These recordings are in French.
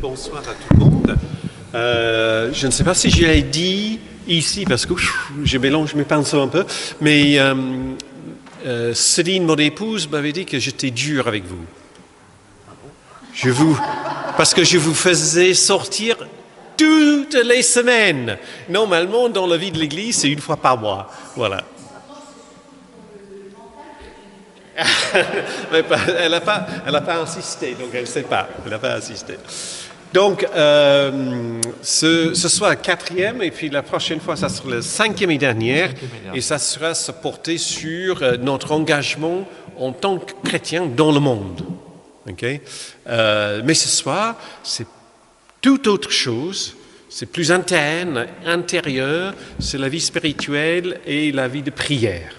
Bonsoir à tout le monde. Je ne sais pas si je l'ai dit ici parce que je mélange mes pinceaux un peu, mais Céline, mon épouse, m'avait dit que j'étais dur avec vous. Parce que je vous faisais sortir toutes les semaines. Normalement, dans la vie de l'Église, c'est une fois par mois. Voilà. Elle n'a pas insisté, donc elle ne sait pas. Elle n'a pas insisté. Donc, ce soit le 4e, et puis la prochaine fois, ça sera le 5e et dernière, et ça sera se porter sur notre engagement en tant que chrétien dans le monde. Okay? Mais ce soir, c'est tout autre chose. C'est plus interne, intérieur, c'est la vie spirituelle et la vie de prière.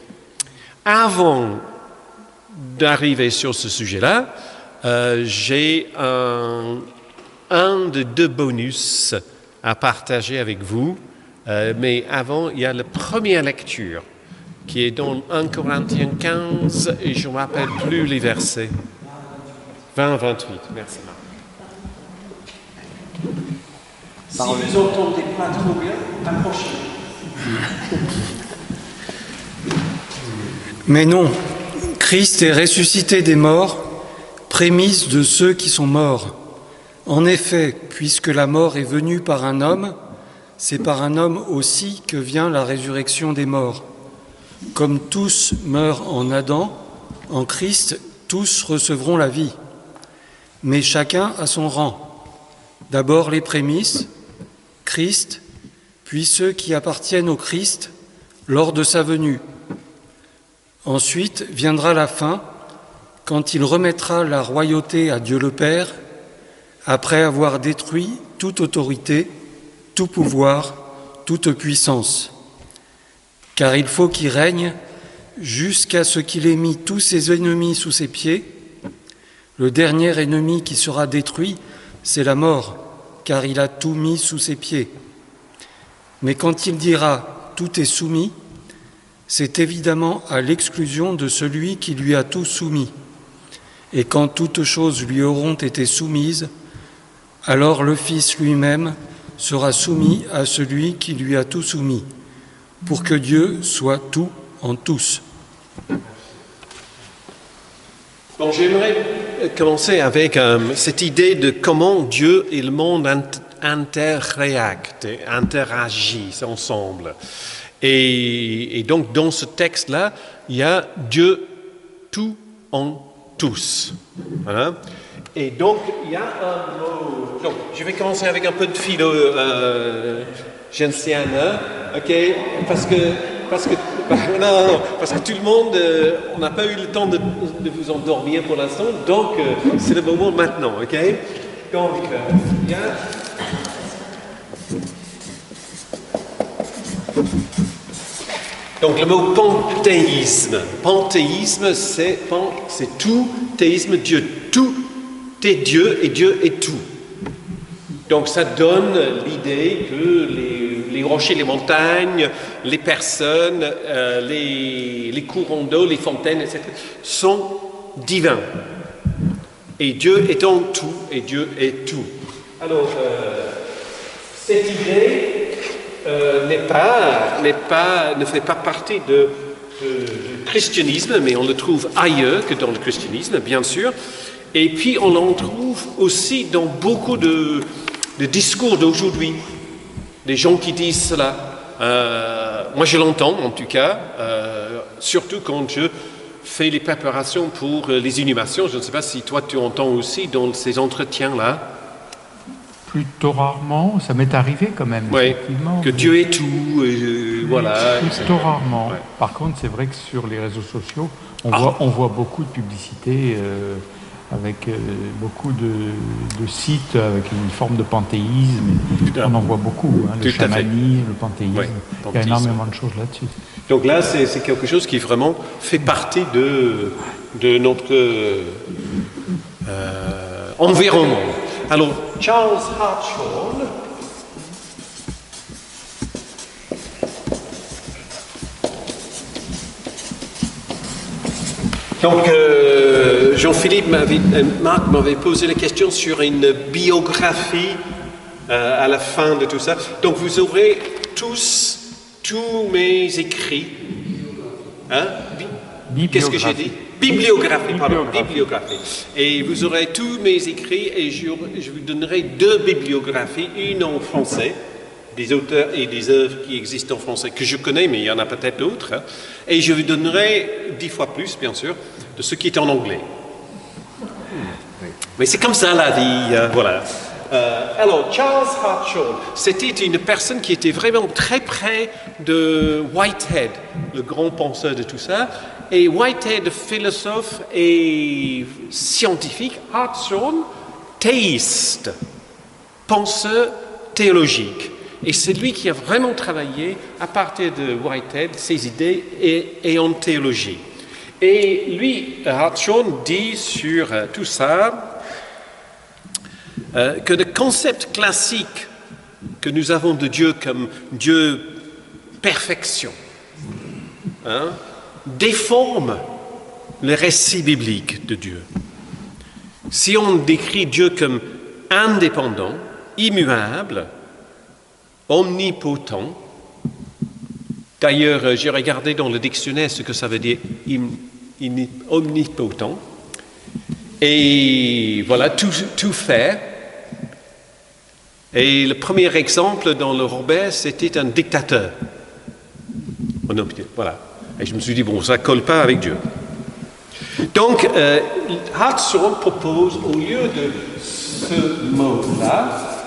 Avant d'arriver sur ce sujet-là, j'ai un de deux bonus à partager avec vous. Mais avant, il y a la première lecture qui est dans 1 Corinthiens 15 et je ne me rappelle plus les versets. 20-28. Merci Marc. Si vous entendez pas trop bien, approchez. Mais non, Christ est ressuscité des morts, prémisse de ceux qui sont morts. En effet, puisque la mort est venue par un homme, c'est par un homme aussi que vient la résurrection des morts. Comme tous meurent en Adam, en Christ, tous recevront la vie. Mais chacun à son rang. D'abord les prémices, Christ, puis ceux qui appartiennent au Christ lors de sa venue. Ensuite viendra la fin, quand il remettra la royauté à Dieu le Père, après avoir détruit toute autorité, tout pouvoir, toute puissance. Car il faut qu'il règne jusqu'à ce qu'il ait mis tous ses ennemis sous ses pieds. Le dernier ennemi qui sera détruit, c'est la mort, car il a tout mis sous ses pieds. Mais quand il dira « tout est soumis », c'est évidemment à l'exclusion de celui qui lui a tout soumis. Et quand toutes choses lui auront été soumises, alors le Fils lui-même sera soumis à celui qui lui a tout soumis, pour que Dieu soit tout en tous. Bon, j'aimerais commencer avec cette idée de comment Dieu et le monde interagissent ensemble. Et donc, dans ce texte-là, il y a Dieu tout en tous. Voilà. Et donc, il y a un mot. Donc, je vais commencer avec un peu de philo gentienne, ok? Parce que tout le monde, on n'a pas eu le temps de vous endormir pour l'instant, donc c'est le moment maintenant, ok? Donc, il y a. Donc le mot panthéisme. Panthéisme, c'est tout, théisme, Dieu. Tout est Dieu et Dieu est tout. Donc ça donne l'idée que les rochers, les montagnes, les personnes, les courants d'eau, les fontaines, etc. sont divins. Et Dieu est en tout et Dieu est tout. Alors, cette idée ne fait pas partie du christianisme, mais on le trouve ailleurs que dans le christianisme, bien sûr. Et puis on en trouve aussi dans beaucoup de discours d'aujourd'hui. Des gens qui disent cela. Moi je l'entends en tout cas, surtout quand je fais les préparations pour les inhumations. Je ne sais pas si toi tu entends aussi dans ces entretiens-là. Plutôt rarement, ça m'est arrivé quand même. Oui, que Dieu est tout, voilà. Plutôt rarement. Ouais. Par contre, c'est vrai que sur les réseaux sociaux, on voit beaucoup de publicités avec beaucoup de sites avec une forme de panthéisme. On en voit beaucoup, hein, le chamanisme, le panthéisme. Oui, il y a énormément de choses là-dessus. Donc là, c'est quelque chose qui vraiment fait partie de notre environnement. Alors, Charles Hartshorne, donc Jean-Philippe Marc m'avait posé la question sur une biographie à la fin de tout ça. Donc vous aurez tous mes écrits. Hein? Qu'est-ce que j'ai dit? Bibliographie, pardon. Bibliographie. Et vous aurez tous mes écrits et je vous donnerai 2 bibliographies, une en français, des auteurs et des œuvres qui existent en français, que je connais, mais il y en a peut-être d'autres. Hein. Et je vous donnerai 10 fois plus, bien sûr, de ce qui est en anglais. Mais c'est comme ça la vie, voilà. Alors, Charles Hartshorne, c'était une personne qui était vraiment très près de Whitehead, le grand penseur de tout ça. Et Whitehead, philosophe et scientifique, Hartshorne, théiste, penseur théologique. Et c'est lui qui a vraiment travaillé à partir de Whitehead, ses idées et en théologie. Et lui, Hartshorne, dit sur tout ça que le concept classique que nous avons de Dieu comme Dieu perfection déforme le récit biblique de Dieu. Si on décrit Dieu comme indépendant, immuable, omnipotent, d'ailleurs j'ai regardé dans le dictionnaire ce que ça veut dire omnipotent, et voilà, tout fait. Et le premier exemple dans le Robert, c'était un dictateur. Voilà. Et je me suis dit, bon, ça ne colle pas avec Dieu. Donc, Hartshorne propose, au lieu de ce mot-là,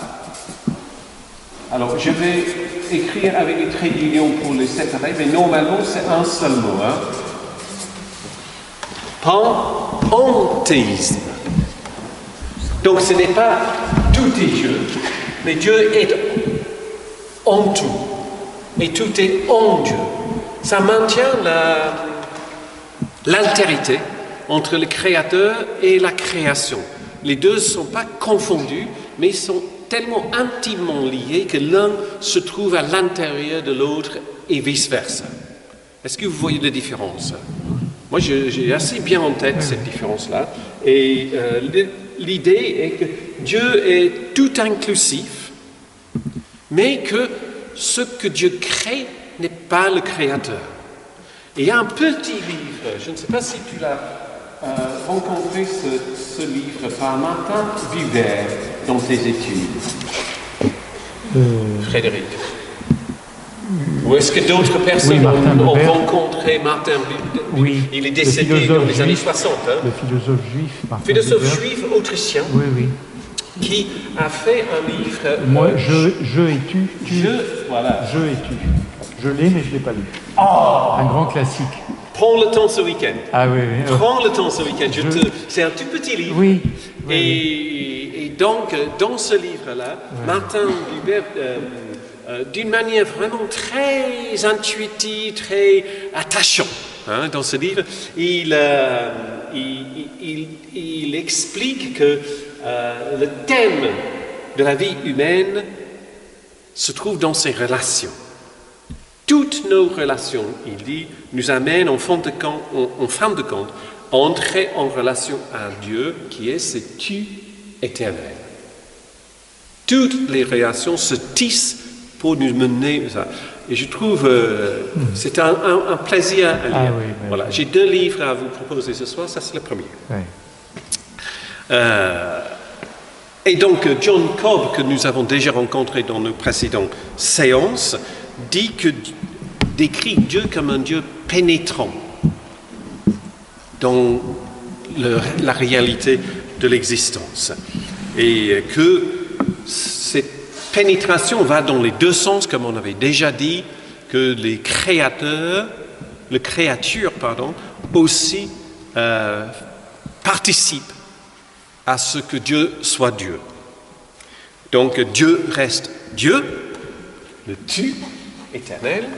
alors je vais écrire avec des traits d'union pour les séparer, mais normalement c'est un seul mot. Panthéisme. Donc ce n'est pas tout est Dieu, mais Dieu est en tout. Et tout est en Dieu. Ça maintient l'altérité entre le Créateur et la création. Les deux ne sont pas confondus, mais sont tellement intimement liés que l'un se trouve à l'intérieur de l'autre et vice-versa. Est-ce que vous voyez la différence? Moi, j'ai assez bien en tête cette différence-là. Et l'idée est que Dieu est tout inclusif, mais que ce que Dieu crée n'est pas le Créateur. Et il y a un petit livre, je ne sais pas si tu l'as rencontré ce livre par Martin Buber dans tes études. Frédéric. Ou est-ce que d'autres personnes ont rencontré Martin Buber? Oui. Il est décédé dans les années 60. Le philosophe juif. Philosophe juif autrichien. Oui, oui. Qui a fait un livre... Moi, je et tu. Voilà. Je et tu. Je l'ai, mais je ne l'ai pas lu. Oh, un grand classique. Prends le temps ce week-end. Ah oui, oui. Prends le temps ce week-end. C'est un tout petit livre. Oui. Et donc, dans ce livre-là, Martin Buber, d'une manière vraiment très intuitive, très attachante, dans ce livre, il explique que le thème de la vie humaine se trouve dans ses relations. Toutes nos relations, il dit, nous amènent en fin de compte à entrer en relation à Dieu qui est ce tu éternel. Toutes les relations se tissent pour nous mener à ça. Et je trouve c'est un plaisir à lire. Ah oui, voilà. J'ai 2 livres à vous proposer ce soir, ça c'est le premier. Oui. Et donc John Cobb, que nous avons déjà rencontré dans nos précédentes séances, décrit Dieu comme un Dieu pénétrant dans la réalité de l'existence. Et que cette pénétration va dans les 2 sens, comme on avait déjà dit, que les créatures, aussi participent à ce que Dieu soit Dieu. Donc Dieu reste Dieu, le tu éternel,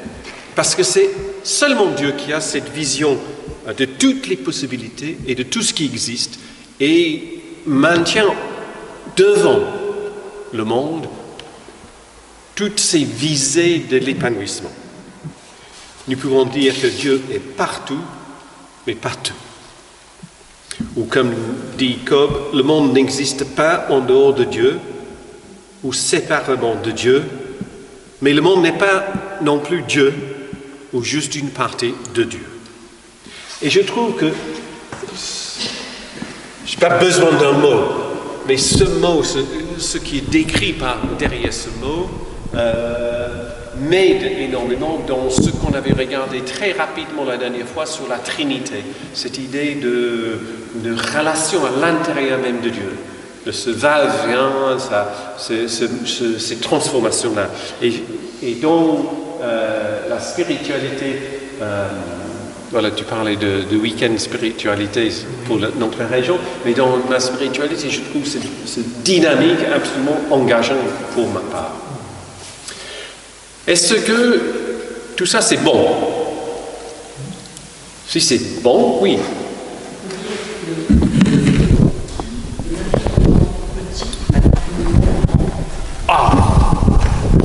parce que c'est seulement Dieu qui a cette vision de toutes les possibilités et de tout ce qui existe et maintient devant le monde toutes ces visées de l'épanouissement. Nous pouvons dire que Dieu est partout, mais partout. Ou comme dit Cobb, le monde n'existe pas en dehors de Dieu ou séparément de Dieu, mais le monde n'est pas non plus Dieu ou juste une partie de Dieu. Et je trouve que je n'ai pas besoin d'un mot, mais ce mot, ce qui est décrit derrière ce mot, m'aide énormément dans ce qu'on avait regardé très rapidement la dernière fois sur la Trinité, cette idée de relation à l'intérieur même de Dieu, de ce va-et-vient, ces transformations-là. Et dans la spiritualité, voilà, tu parlais de week-end spiritualité pour notre région, mais dans la spiritualité, je trouve cette dynamique absolument engageante pour ma part. Est-ce que tout ça c'est bon? Si c'est bon, oui.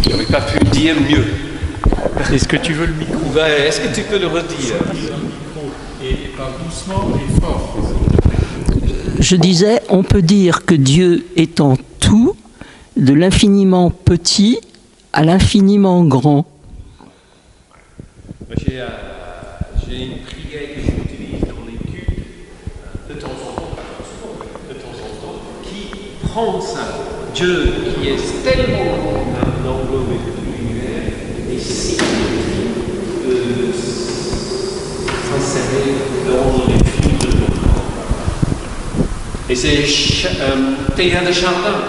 Je n'aurais pas pu dire mieux. Est-ce que tu veux le micro? Est-ce que tu peux le redire? Et parle doucement et fort. Je disais, on peut dire que Dieu est en tout, de l'infiniment petit à l'infiniment grand. J'ai une prière que j'utilise dans les cultes de temps en temps, qui prend ça. Dieu qui est tellement englobé de l'univers et si de s'insérer dans les flux de notre corps. Et c'est Théa de Chardin.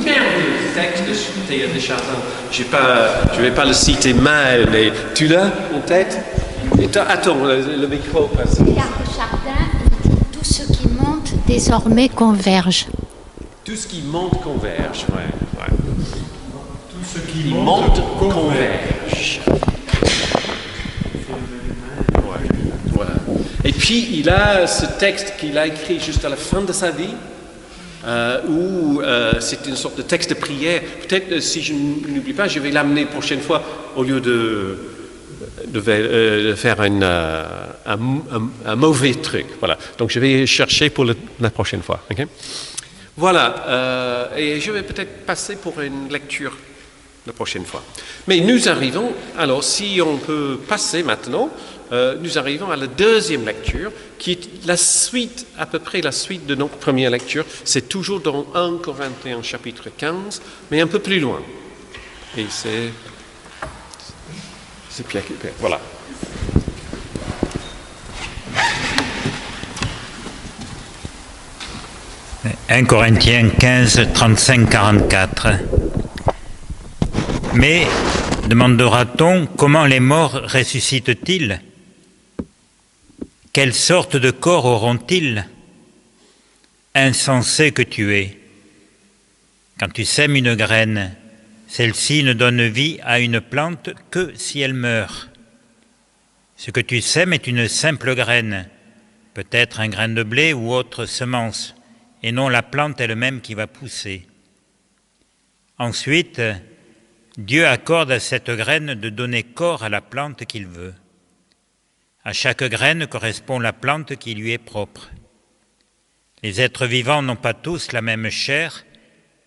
Merveilleux texte de Théa de Chardin. Je ne vais pas le citer mal, mais tu l'as en tête? Attends, le micro passe. Théa de Chardin, il dit tout ce qui monte désormais converge. Tout ce qui monte converge, ouais. Tout ce qui Monte converge. Ouais, voilà. Et puis il a ce texte qu'il a écrit juste à la fin de sa vie, où c'est une sorte de texte de prière. Peut-être si je n'oublie pas, je vais l'amener la prochaine fois au lieu de faire un mauvais truc. Voilà. Donc je vais chercher pour la prochaine fois. Okay? Voilà. Et je vais peut-être passer pour une lecture la prochaine fois. Mais nous arrivons, alors si on peut passer maintenant, nous arrivons à la deuxième lecture, qui est la suite, à peu près la suite de notre première lecture. C'est toujours dans 1 Corinthiens chapitre 15, mais un peu plus loin. Et c'est Pierre qui perd. Voilà. « 1 Corinthiens 15, 35-44 » Mais, demandera-t-on, comment les morts ressuscitent-ils? Quelle sorte de corps auront-ils? Insensé que tu es! Quand tu sèmes une graine, celle-ci ne donne vie à une plante que si elle meurt. Ce que tu sèmes est une simple graine, peut-être un grain de blé ou autre semence, et non la plante elle-même qui va pousser. Ensuite, Dieu accorde à cette graine de donner corps à la plante qu'il veut. À chaque graine correspond la plante qui lui est propre. Les êtres vivants n'ont pas tous la même chair,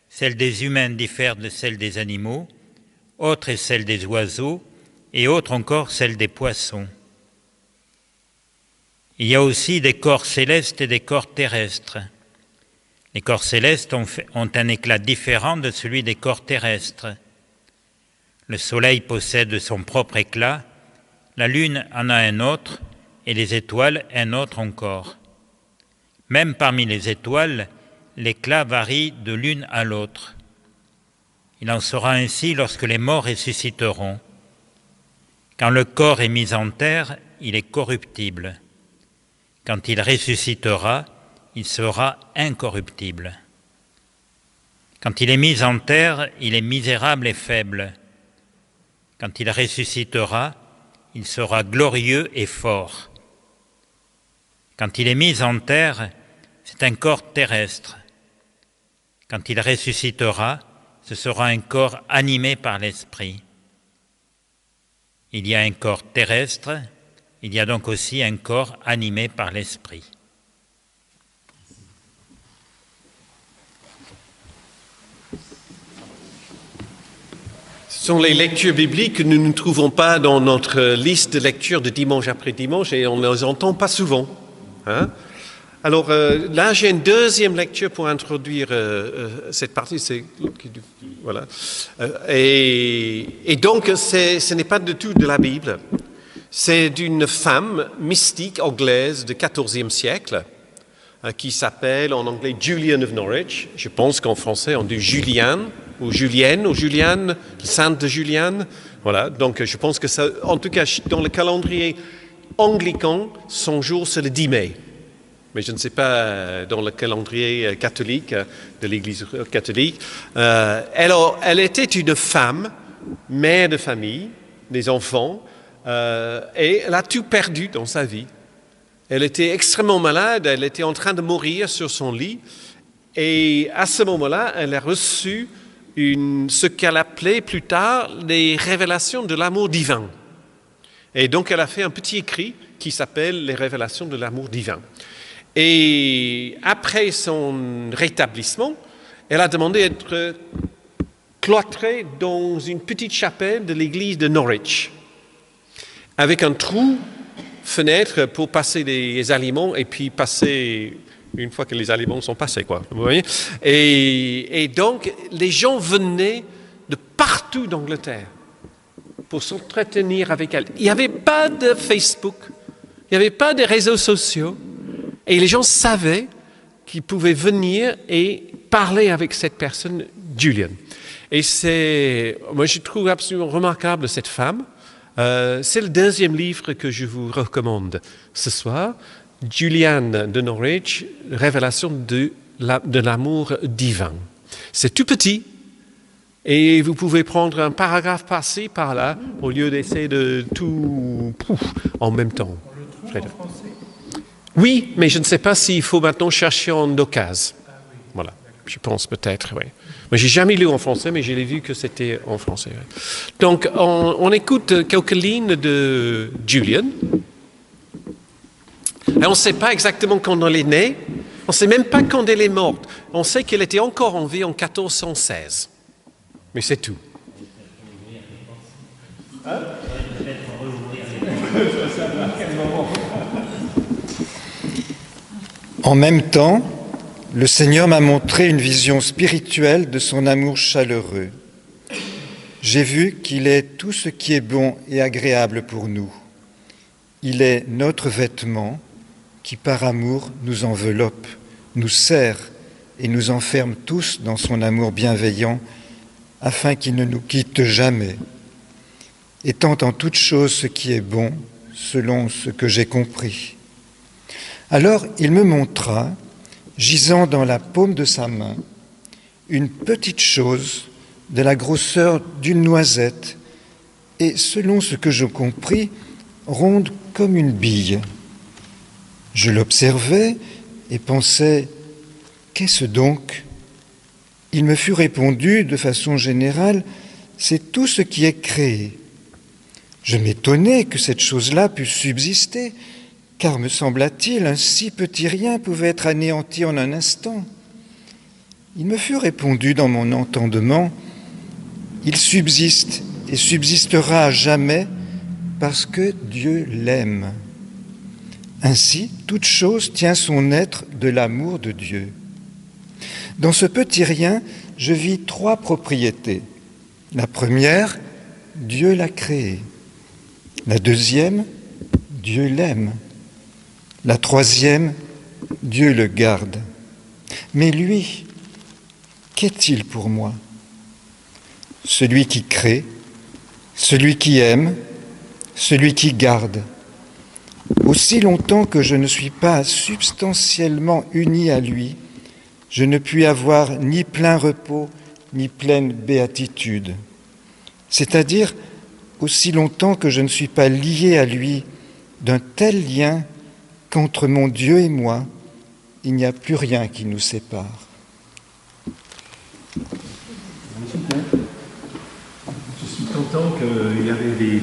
celle des humains diffère de celle des animaux, autre est celle des oiseaux, et autre encore celle des poissons. Il y a aussi des corps célestes et des corps terrestres. Les corps célestes ont un éclat différent de celui des corps terrestres. Le soleil possède son propre éclat, la lune en a un autre, et les étoiles un autre encore. Même parmi les étoiles, l'éclat varie de l'une à l'autre. Il en sera ainsi lorsque les morts ressusciteront. Quand le corps est mis en terre, il est corruptible. Quand il ressuscitera, il sera incorruptible. Quand il est mis en terre, il est misérable et faible. Quand il ressuscitera, il sera glorieux et fort. Quand il est mis en terre, c'est un corps terrestre. Quand il ressuscitera, ce sera un corps animé par l'Esprit. Il y a un corps terrestre Il y a donc aussi un corps animé par l'Esprit. Ce sont les lectures bibliques que nous ne trouvons pas dans notre liste de lectures de dimanche après dimanche et on ne les entend pas souvent. Hein? Alors là, j'ai une deuxième lecture pour introduire cette partie. Voilà. Et donc, ce n'est pas du tout de la Bible. C'est d'une femme mystique anglaise du XIVe siècle qui s'appelle en anglais Julian of Norwich. Je pense qu'en français, on dit Juliane ou Julienne ou Juliane, sainte de Juliane. Voilà, donc je pense que ça, en tout cas, dans le calendrier anglican, son jour, c'est le 10 mai. Mais je ne sais pas dans le calendrier catholique, de l'Église catholique. Elle était une femme, mère de famille, des enfants, et elle a tout perdu dans sa vie. Elle était extrêmement malade, elle était en train de mourir sur son lit, et à ce moment-là, elle a reçu ce qu'elle appelait plus tard les révélations de l'amour divin. Et donc elle a fait un petit écrit qui s'appelle les révélations de l'amour divin. Et après son rétablissement, elle a demandé d'être cloîtrée dans une petite chapelle de l'église de Norwich, avec un trou, fenêtre pour passer les aliments et puis passer une fois que les aliments sont passés, quoi. Vous voyez ? Et donc, les gens venaient de partout d'Angleterre pour s'entretenir avec elle. Il n'y avait pas de Facebook, il n'y avait pas de réseaux sociaux. Et les gens savaient qu'ils pouvaient venir et parler avec cette personne, Julian. Et moi je trouve absolument remarquable cette femme. C'est le deuxième livre que je vous recommande ce soir. Julian de Norwich, Révélation de l'amour divin. C'est tout petit et vous pouvez prendre un paragraphe par-ci, par-là, au lieu d'essayer de tout en même temps. On le trouve en français ? Oui, mais je ne sais pas s'il faut maintenant chercher en occasion. Voilà, je pense peut-être, oui. Mais j'ai jamais lu en français, mais j'ai vu que c'était en français. Oui. Donc, on écoute quelques lignes de Julian. Et on ne sait pas exactement quand elle est née. On ne sait même pas quand elle est morte. On sait qu'elle était encore en vie en 1416. Mais c'est tout. En même temps, le Seigneur m'a montré une vision spirituelle de son amour chaleureux. J'ai vu qu'il est tout ce qui est bon et agréable pour nous. Il est notre vêtement qui, par amour, nous enveloppe, nous serre et nous enferme tous dans son amour bienveillant, afin qu'il ne nous quitte jamais, étant en toute chose ce qui est bon, selon ce que j'ai compris. Alors il me montra, gisant dans la paume de sa main, une petite chose de la grosseur d'une noisette et, selon ce que je compris, ronde comme une bille. Je l'observais et pensais, qu'est-ce donc ? Il me fut répondu de façon générale, c'est tout ce qui est créé. Je m'étonnais que cette chose-là pût subsister, car, me sembla-t-il, un si petit rien pouvait être anéanti en un instant. Il me fut répondu dans mon entendement, il subsiste et subsistera à jamais parce que Dieu l'aime. Ainsi, toute chose tient son être de l'amour de Dieu. Dans ce petit rien, je vis 3 propriétés. La première, Dieu l'a créé. La deuxième, Dieu l'aime. La troisième, Dieu le garde. Mais lui, qu'est-il pour moi ? Celui qui crée, celui qui aime, celui qui garde. Aussi longtemps que je ne suis pas substantiellement uni à lui, je ne puis avoir ni plein repos, ni pleine béatitude. C'est-à-dire, aussi longtemps que je ne suis pas lié à lui d'un tel lien qu'entre mon Dieu et moi, il n'y a plus rien qui nous sépare. Je suis content qu'il y avait des...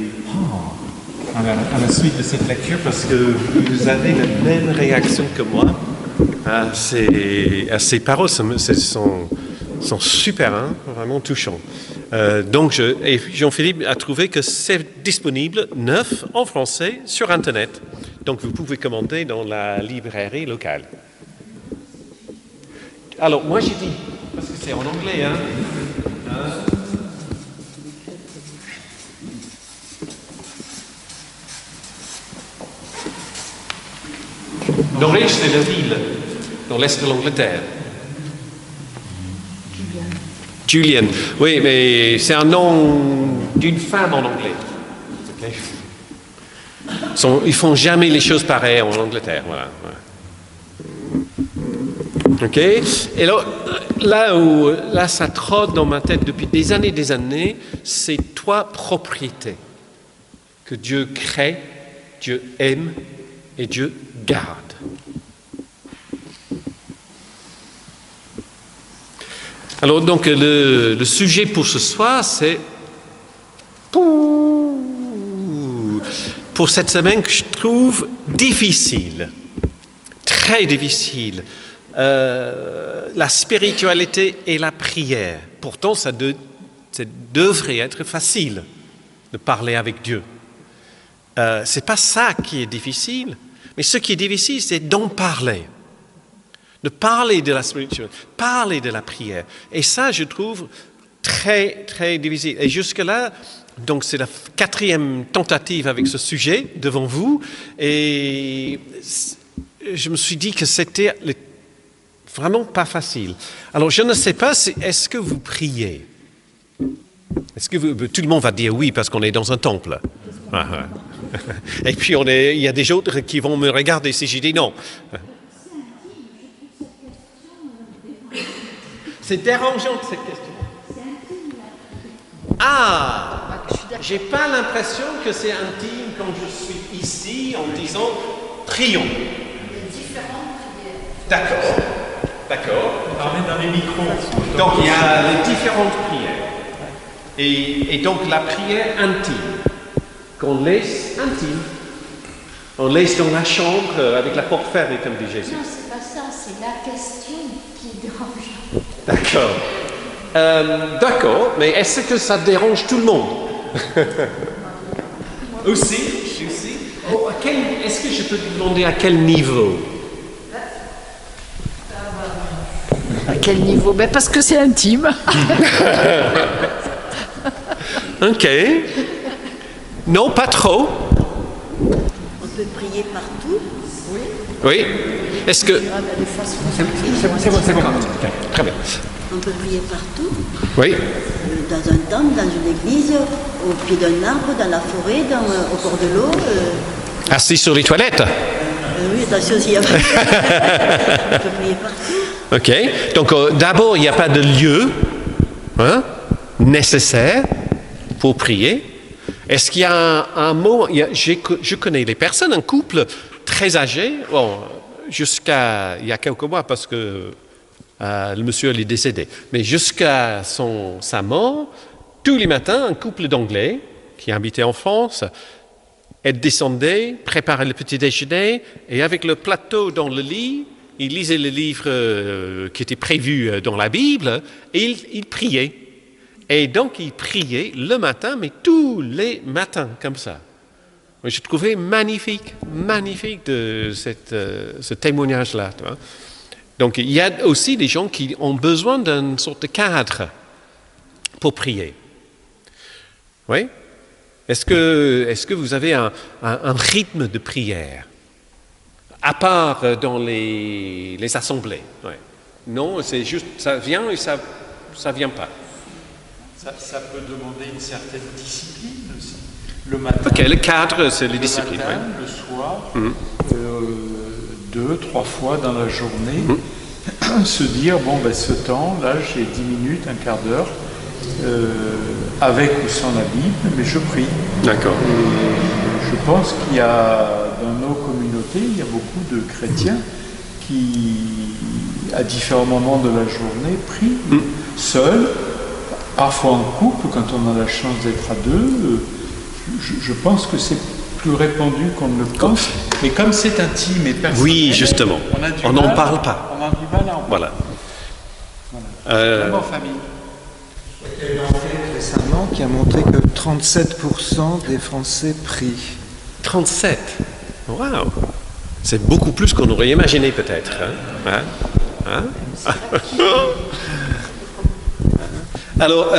à la suite de cette lecture parce que vous avez la même réaction que moi à ces paroles. Sont super, hein, vraiment touchants. Donc, Jean-Philippe a trouvé que c'est disponible, neuf, en français, sur Internet. Donc, vous pouvez commander dans la librairie locale. Alors, moi, j'ai dit, parce que c'est en anglais, hein. Norwich, c'est la ville, dans l'est de l'Angleterre. Julian. Oui, mais c'est un nom d'une femme en anglais. Okay. Ils font jamais les choses pareilles en Angleterre. Voilà. Ok. Et là, ça trotte dans ma tête depuis des années, c'est trois propriétés que Dieu crée, Dieu aime et Dieu garde. Alors donc le sujet pour ce soir, c'est pour cette semaine que je trouve difficile, très difficile, la spiritualité et la prière. Pourtant, ça devrait être facile de parler avec Dieu. C'est pas ça qui est difficile, mais ce qui est difficile, c'est d'en parler. De parler de la spiritualité, parler de la prière. Et ça, je trouve très, très difficile. Et jusque-là, donc c'est la 4e tentative avec ce sujet devant vous. Et je me suis dit que c'était vraiment pas facile. Alors, je ne sais pas, est-ce que vous priez? Est-ce que tout le monde va dire oui parce qu'on est dans un temple? Et puis, il y a des autres qui vont me regarder si j'ai dit non. C'est dérangeant cette question. Ah, j'ai pas l'impression que c'est intime quand je suis ici en disant prions. D'accord. Parlez dans les micros. Donc il y a les différentes prières. Et donc la prière intime, qu'on laisse intime. On laisse dans la chambre avec la porte fermée, comme dit Jésus. Non, c'est pas ça, c'est la question qui dérange. D'accord, mais est-ce que ça dérange tout le monde? Aussi. Est-ce que je peux te demander à quel niveau? À quel niveau? Parce que c'est intime. Ok. Non, pas trop. On peut prier partout. Oui. Est-ce que... C'est bon. Très bien. On peut prier partout. Oui. Dans un temple, dans une église, au pied d'un arbre, dans la forêt, au bord de l'eau. Assis sur les toilettes. Oui, attention s'il y a... On peut prier partout. Ok. Donc d'abord, il n'y a pas de lieu nécessaire pour prier. Est-ce qu'il y a un moment... Je connais les personnes, un couple très âgé, jusqu'à il y a quelques mois parce que le monsieur est décédé, mais jusqu'à sa mort, tous les matins, un couple d'Anglais qui habitait en France, elle descendait, préparait le petit déjeuner et avec le plateau dans le lit, il lisait le livre qui était prévu dans la Bible et il priait. Et donc il priait le matin, mais tous les matins comme ça. Je trouvais magnifique de ce témoignage-là. Donc, il y a aussi des gens qui ont besoin d'une sorte de cadre pour prier. Oui? Est-ce que vous avez un rythme de prière, à part dans les assemblées? Ouais. Non, c'est juste, ça vient et ça vient pas. Ça peut demander une certaine discipline aussi. Le matin. Ok, le cadre, c'est les disciplines. Le matin, le soir, 2-3 fois dans la journée, se dire, ce temps, là, j'ai 10 minutes, un quart d'heure, avec ou sans la Bible, mais je prie. D'accord. Et je pense qu'il y a, dans nos communautés, il y a beaucoup de chrétiens qui, à différents moments de la journée, prient seuls, parfois en couple, quand on a la chance d'être à deux. Je pense que c'est plus répandu qu'on ne le pense. Mais comme c'est intime et personnel, Oui, justement. On n'en parle pas. On a du mal à en parler. Voilà. Vraiment, famille. Il y a une enquête récemment qui a montré que 37% des Français prient. 37. Waouh. C'est beaucoup plus qu'on aurait imaginé peut-être. Alors,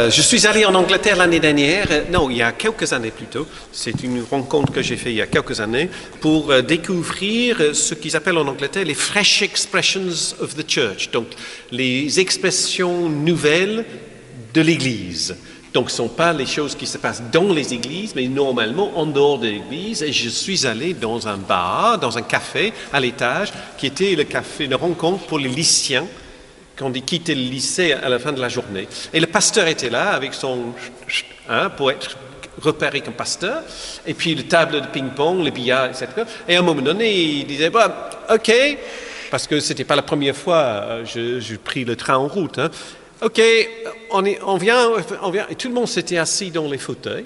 je suis allé en Angleterre l'année dernière, non, il y a quelques années plutôt. C'est une rencontre que j'ai faite il y a quelques années pour découvrir ce qu'ils appellent en Angleterre les fresh expressions of the church, donc les expressions nouvelles de l'Église. Donc, ce ne sont pas les choses qui se passent dans les églises, mais normalement en dehors de l'église. Et je suis allé dans un bar, dans un café à l'étage, qui était le café de rencontre pour les lycéens, quand ils quittaient le lycée à la fin de la journée. Et le pasteur était là avec son... pour être repéré comme pasteur. Et puis, le table de ping-pong, le billard, etc. Et à un moment donné, il disait, OK, parce que ce n'était pas la première fois je pris le train en route, OK, on vient, et tout le monde s'était assis dans les fauteuils.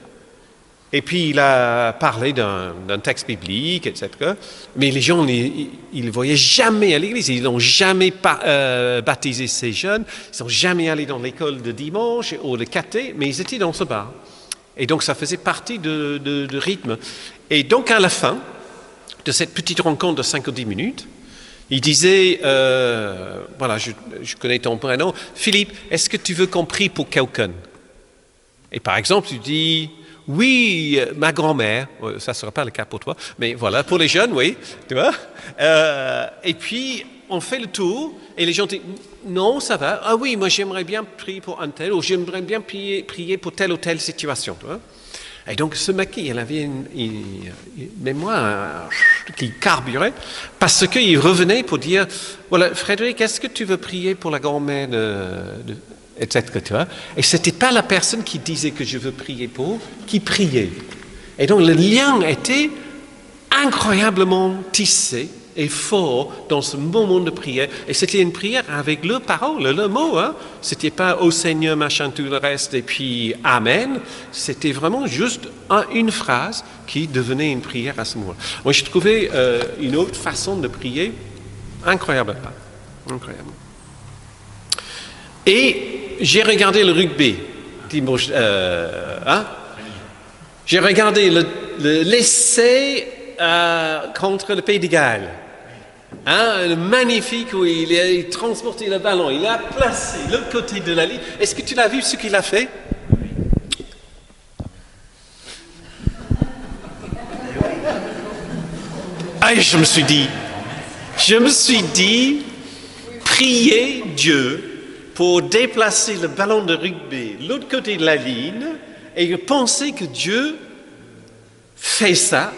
Et puis il a parlé d'un texte biblique, etc. Mais les gens, ils ne voyaient jamais à l'église, ils n'ont jamais baptisé ces jeunes, ils ne sont jamais allés dans l'école de dimanche ou de caté, mais ils étaient dans ce bar. Et donc ça faisait partie de rythme. Et donc à la fin de cette petite rencontre de 5 ou 10 minutes, il disait, voilà, je connais ton prénom, Philippe, est-ce que tu veux qu'on prie pour quelqu'un? Et par exemple, tu dis, oui, ma grand-mère, ça ne sera pas le cas pour toi, mais voilà, pour les jeunes, oui, tu vois. Et puis, on fait le tour, et les gens disent, non, ça va, ah oui, moi j'aimerais bien prier pour un tel, ou j'aimerais bien prier pour telle ou telle situation, tu vois. Et donc, ce mec, il avait une mémoire qui carburait, parce qu'il revenait pour dire, voilà, Frédéric, est-ce que tu veux prier pour la grand-mère etc. Tu vois? Et ce n'était pas la personne qui disait que je veux prier pour, qui priait. Et donc, le lien était incroyablement tissé et fort dans ce moment de prière. Et c'était une prière avec le parole, le mot. Ce n'était pas « Ô Seigneur », machin, tout le reste, et puis « Amen ». C'était vraiment juste une phrase qui devenait une prière à ce moment-là. Moi, j'ai trouvé une autre façon de prier incroyable. Incroyable. Et j'ai regardé le rugby dimanche. J'ai regardé l'essai contre le Pays de Galles. Le magnifique où il a transporté le ballon, il l'a placé de l'autre côté de la ligne. Est-ce que tu l'as vu ce qu'il a fait? Et je me suis dit, prier Dieu pour déplacer le ballon de rugby de l'autre côté de la ligne et penser que Dieu fait ça.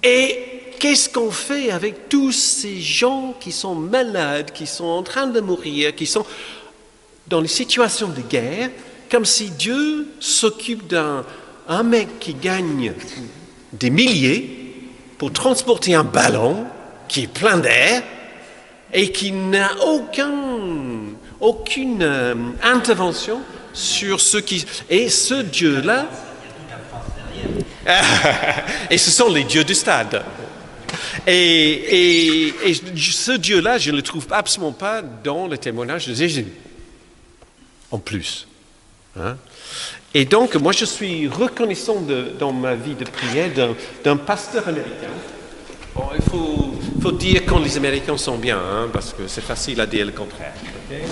Et qu'est-ce qu'on fait avec tous ces gens qui sont malades, qui sont en train de mourir, qui sont dans les situations de guerre, comme si Dieu s'occupe d'un mec qui gagne des milliers pour transporter un ballon qui est plein d'air et qui n'a aucune intervention sur ce qui... Et ce Dieu-là... et ce sont les dieux du stade. Et ce Dieu-là, je ne le trouve absolument pas dans le témoignage de Jésus. En plus. Et donc, moi, je suis reconnaissant dans ma vie de prière d'un pasteur américain. Bon, il faut dire quand les Américains sont bien, parce que c'est facile à dire le contraire. Okay?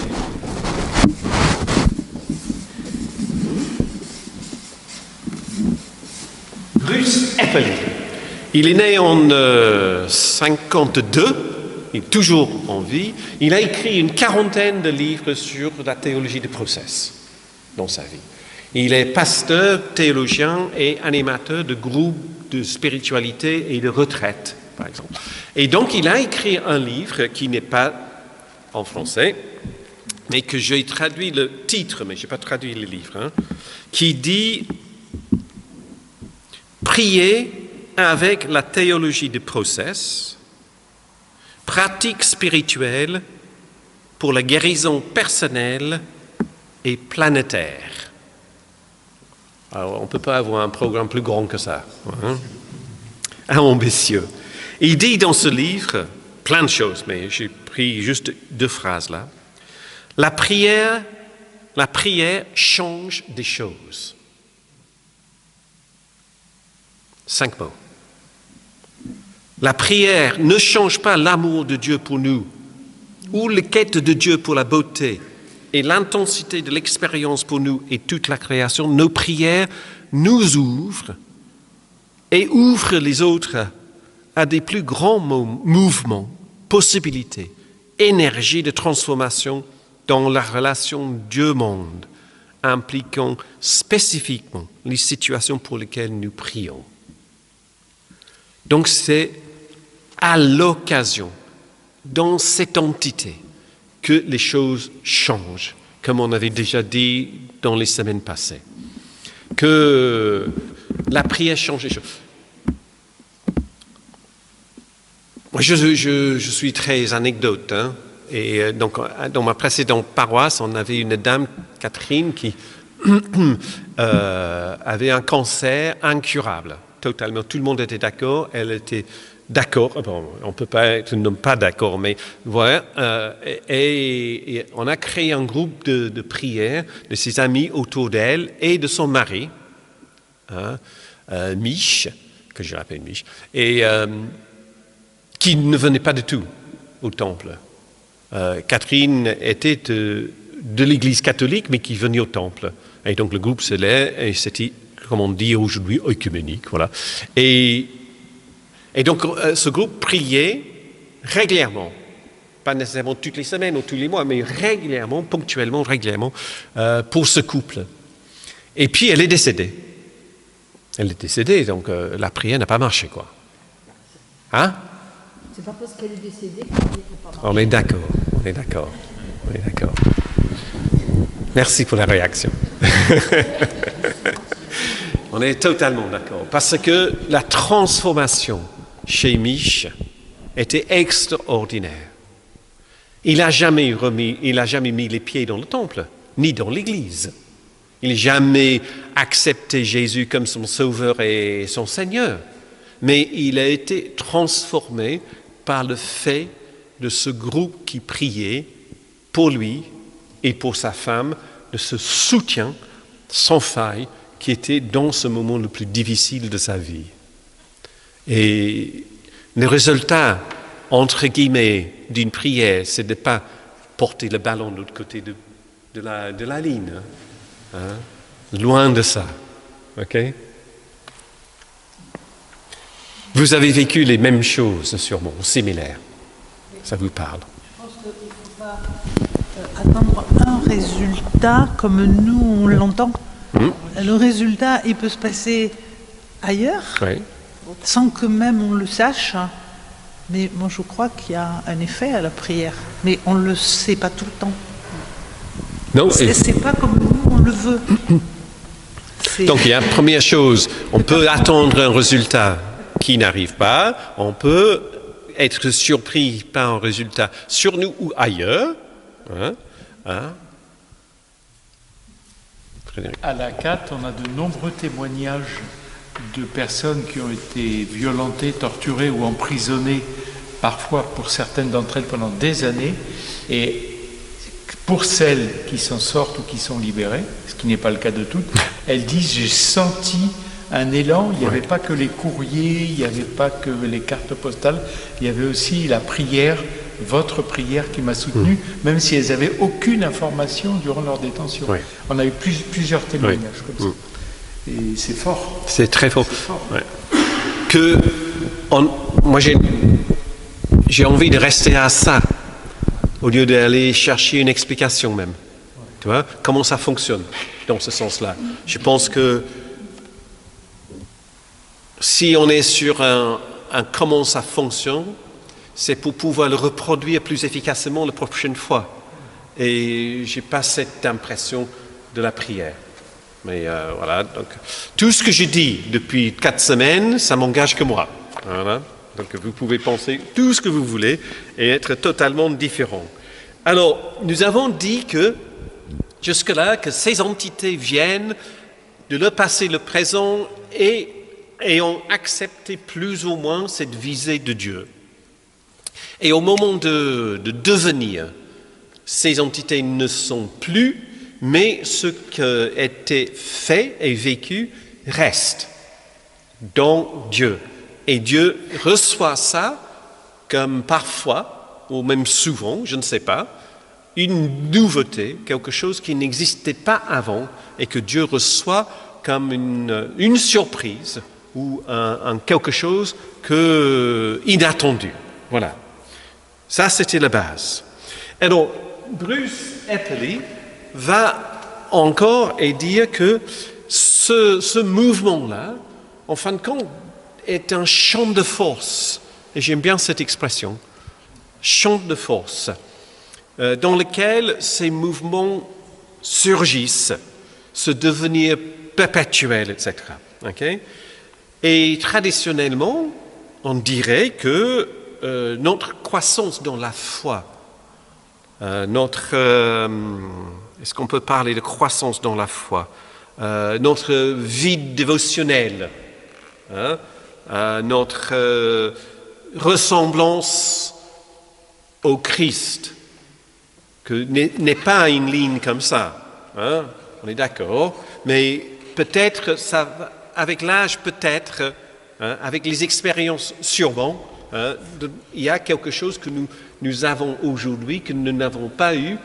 Bruce Epperly. Il est né en 52, il est toujours en vie. Il a écrit une quarantaine de livres sur la théologie du process dans sa vie. Il est pasteur, théologien et animateur de groupes de spiritualité et de retraite, par exemple. Et donc, il a écrit un livre qui n'est pas en français, mais que j'ai traduit le titre, mais je n'ai pas traduit le livre, qui dit « Prier avec la théologie du process, pratique spirituelle pour la guérison personnelle et planétaire. » Alors, on ne peut pas avoir un programme plus grand que ça. Hein? Ambitieux. Et il dit dans ce livre plein de choses, mais j'ai pris juste 2 phrases là. La prière change des choses. 5 mots. La prière ne change pas l'amour de Dieu pour nous, ou la quête de Dieu pour la beauté, et l'intensité de l'expérience pour nous et toute la création. Nos prières nous ouvrent et ouvrent les autres à des plus grands mouvements, possibilités, énergie de transformation dans la relation Dieu-monde, impliquant spécifiquement les situations pour lesquelles nous prions. Donc c'est à l'occasion, dans cette entité, que les choses changent, comme on avait déjà dit dans les semaines passées. Que la prière change les choses. Moi, je suis très anecdote, hein, et donc dans ma précédente paroisse, on avait une dame, Catherine, qui avait un cancer incurable, totalement. Tout le monde était d'accord, elle était d'accord, bon, on ne peut pas être pas d'accord, mais voilà, et on a créé un groupe de prière de ses amis autour d'elle et de son mari, hein, Mich, que je l'appelle Mich, et qui ne venait pas du tout au temple. Catherine était de l'église catholique, mais qui venait au temple. Et donc le groupe se lève, et c'était, comme on dit aujourd'hui, œcuménique, voilà. Et donc ce groupe priait régulièrement, pas nécessairement toutes les semaines ou tous les mois, mais régulièrement, ponctuellement, régulièrement, pour ce couple. Et puis elle est décédée. Elle est décédée, donc la prière n'a pas marché, quoi. Hein? C'est pas parce qu'elle est décédée qu'elle n'a pas marché. On est d'accord. Merci pour la réaction. On est totalement d'accord. Parce que la transformation chez Mich était extraordinaire. Il n'a jamais mis les pieds dans le temple, ni dans l'église. Il n'a jamais accepté Jésus comme son sauveur et son Seigneur. Mais il a été transformé par le fait de ce groupe qui priait pour lui et pour sa femme, de ce soutien sans faille qui était dans ce moment le plus difficile de sa vie. Et le résultat, entre guillemets, d'une prière, c'est de ne pas porter le ballon de l'autre côté de la ligne. Hein? Loin de ça. OK? Vous avez vécu les mêmes choses, sûrement, similaires. Ça vous parle. Je pense qu'il ne faut pas attendre un résultat comme nous, on l'entend. Le résultat, il peut se passer ailleurs, oui, sans que même on le sache. Mais moi, je crois qu'il y a un effet à la prière. Mais on ne le sait pas tout le temps. Non, c'est pas comme nous, on le veut. Donc, il y a une première chose, on peut attendre un résultat qui n'arrive pas, on peut être surpris par un résultat sur nous ou ailleurs. À la CAT, on a de nombreux témoignages de personnes qui ont été violentées, torturées ou emprisonnées, parfois pour certaines d'entre elles pendant des années. Et pour celles qui s'en sortent ou qui sont libérées, ce qui n'est pas le cas de toutes, elles disent « j'ai senti un élan ». Il n'y avait pas que les courriers, il n'y avait pas que les cartes postales, il y avait aussi la prière, votre prière qui m'a soutenu, même si elles n'avaient aucune information durant leur détention. Oui. On a eu plusieurs témoignages comme ça. Et c'est fort. C'est très fort. C'est fort. Ouais. Moi, j'ai envie de rester à ça, au lieu d'aller chercher une explication même. Tu vois, comment ça fonctionne dans ce sens-là. Je pense que si on est sur un comment ça fonctionne, c'est pour pouvoir le reproduire plus efficacement la prochaine fois. Et je n'ai pas cette impression de la prière. Mais voilà, donc tout ce que je dis depuis 4 semaines, ça m'engage que moi. Voilà. Donc vous pouvez penser tout ce que vous voulez et être totalement différent. Alors, nous avons dit que jusque-là, que ces entités viennent de le passé, le présent, et ont accepté plus ou moins cette visée de Dieu. Et au moment de devenir, ces entités ne sont plus, mais ce qui a été fait et vécu reste dans Dieu. Et Dieu reçoit ça comme parfois, ou même souvent, je ne sais pas, une nouveauté, quelque chose qui n'existait pas avant et que Dieu reçoit comme une surprise ou un quelque chose inattendu. Voilà. Ça, c'était la base. Alors, Bruce Epperly va encore et dire que ce mouvement-là, en fin de compte, est un champ de force. Et j'aime bien cette expression, champ de force, dans lequel ces mouvements surgissent, se devenir perpétuels, etc. Okay? Et traditionnellement, on dirait que notre croissance dans la foi, est-ce qu'on peut parler de croissance dans la foi, notre vie dévotionnelle, notre ressemblance au Christ, que n'est pas une ligne comme ça, on est d'accord, mais peut-être ça, avec l'âge peut-être, avec les expériences sûrement, il y a quelque chose que nous avons aujourd'hui que nous n'avons pas eu,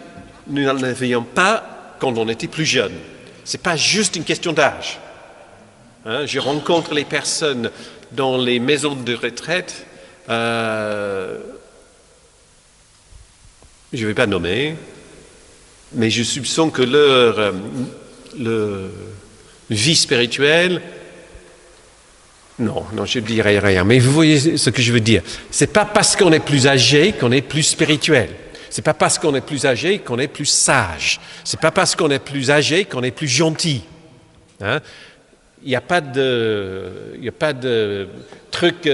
nous n'en avions pas quand on était plus jeune. Ce n'est pas juste une question d'âge. Je rencontre les personnes dans les maisons de retraite, je ne vais pas nommer, mais je soupçonne que leur vie spirituelle, non, je ne dirai rien, mais vous voyez ce que je veux dire. Ce n'est pas parce qu'on est plus âgé qu'on est plus spirituel. Ce n'est pas parce qu'on est plus âgé qu'on est plus sage. Ce n'est pas parce qu'on est plus âgé qu'on est plus gentil. Il n'y a pas de truc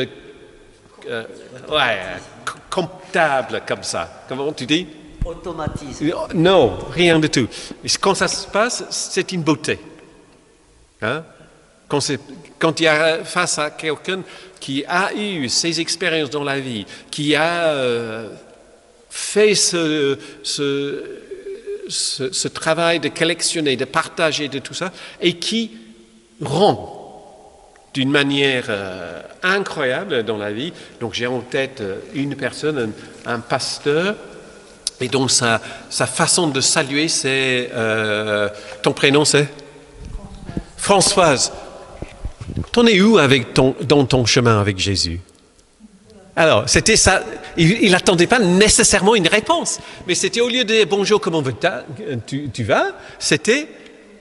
comptable comme ça. Comment tu dis? Automatisme. Non, rien du tout. Quand ça se passe, c'est une beauté. Quand il y a face à quelqu'un qui a eu ces expériences dans la vie, qui a fait ce travail de collectionner, de partager, de tout ça, et qui rend d'une manière incroyable dans la vie. Donc j'ai en tête une personne, un pasteur, et donc sa façon de saluer, c'est... ton prénom, c'est Françoise. T'en es où dans ton chemin avec Jésus? Alors, c'était ça. Il n'attendait pas nécessairement une réponse, mais c'était au lieu de dire bonjour, comment tu vas, c'était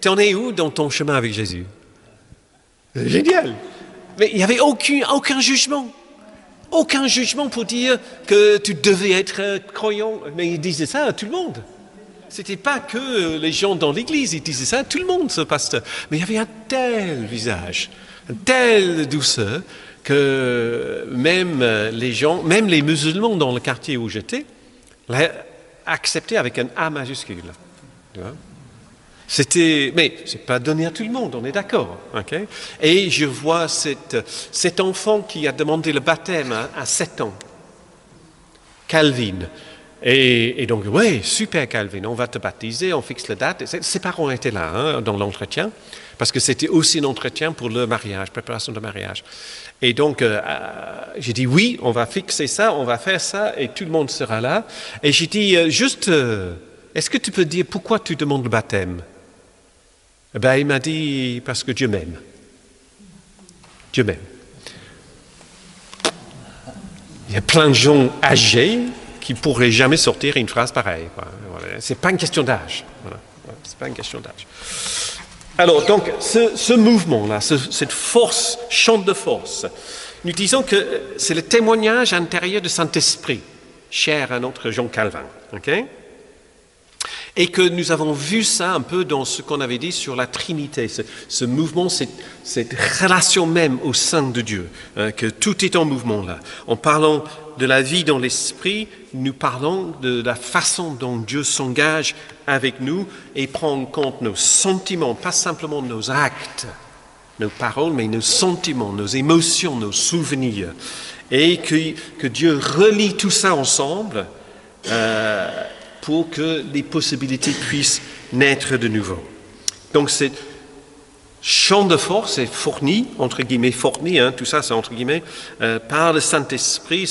t'en es où dans ton chemin avec Jésus? Génial. Mais il n'y avait aucun jugement. Aucun jugement pour dire que tu devais être croyant. Mais il disait ça à tout le monde. C'était pas que les gens dans l'église, il disait ça à tout le monde, ce pasteur. Mais il y avait un tel visage, une telle douceur, que même les gens, même les musulmans dans le quartier où j'étais, l'acceptaient avec un A majuscule. Tu vois? Mais c'est pas donné à tout le monde, on est d'accord. Okay? Et je vois cet enfant qui a demandé le baptême à 7 ans, Calvin. Et donc, oui, super Calvin, on va te baptiser, on fixe la date. Ses parents étaient là dans l'entretien, parce que c'était aussi un entretien pour le mariage, préparation de mariage. Et donc, j'ai dit, oui, on va fixer ça, on va faire ça, et tout le monde sera là. Et j'ai dit, est-ce que tu peux dire pourquoi tu demandes le baptême? Il m'a dit, parce que Dieu m'aime. Dieu m'aime. Il y a plein de gens âgés qui ne pourraient jamais sortir une phrase pareille. Voilà. Ce n'est pas une question d'âge. Voilà. C'est pas une question d'âge. Alors, donc, ce mouvement-là, cette force, champ de force, nous disons que c'est le témoignage intérieur du Saint-Esprit, cher à notre Jean Calvin. Okay? Et que nous avons vu ça un peu dans ce qu'on avait dit sur la Trinité, ce mouvement, cette relation même au sein de Dieu, hein, que tout est en mouvement là. En parlant de la vie dans l'esprit, nous parlons de la façon dont Dieu s'engage avec nous et prend en compte nos sentiments, pas simplement nos actes, nos paroles, mais nos sentiments, nos émotions, nos souvenirs. Et que Dieu relie tout ça ensemble pour que les possibilités puissent naître de nouveau. Donc, ce champ de force est fourni, entre guillemets, fourni, hein, tout ça c'est entre guillemets, par le Saint-Esprit,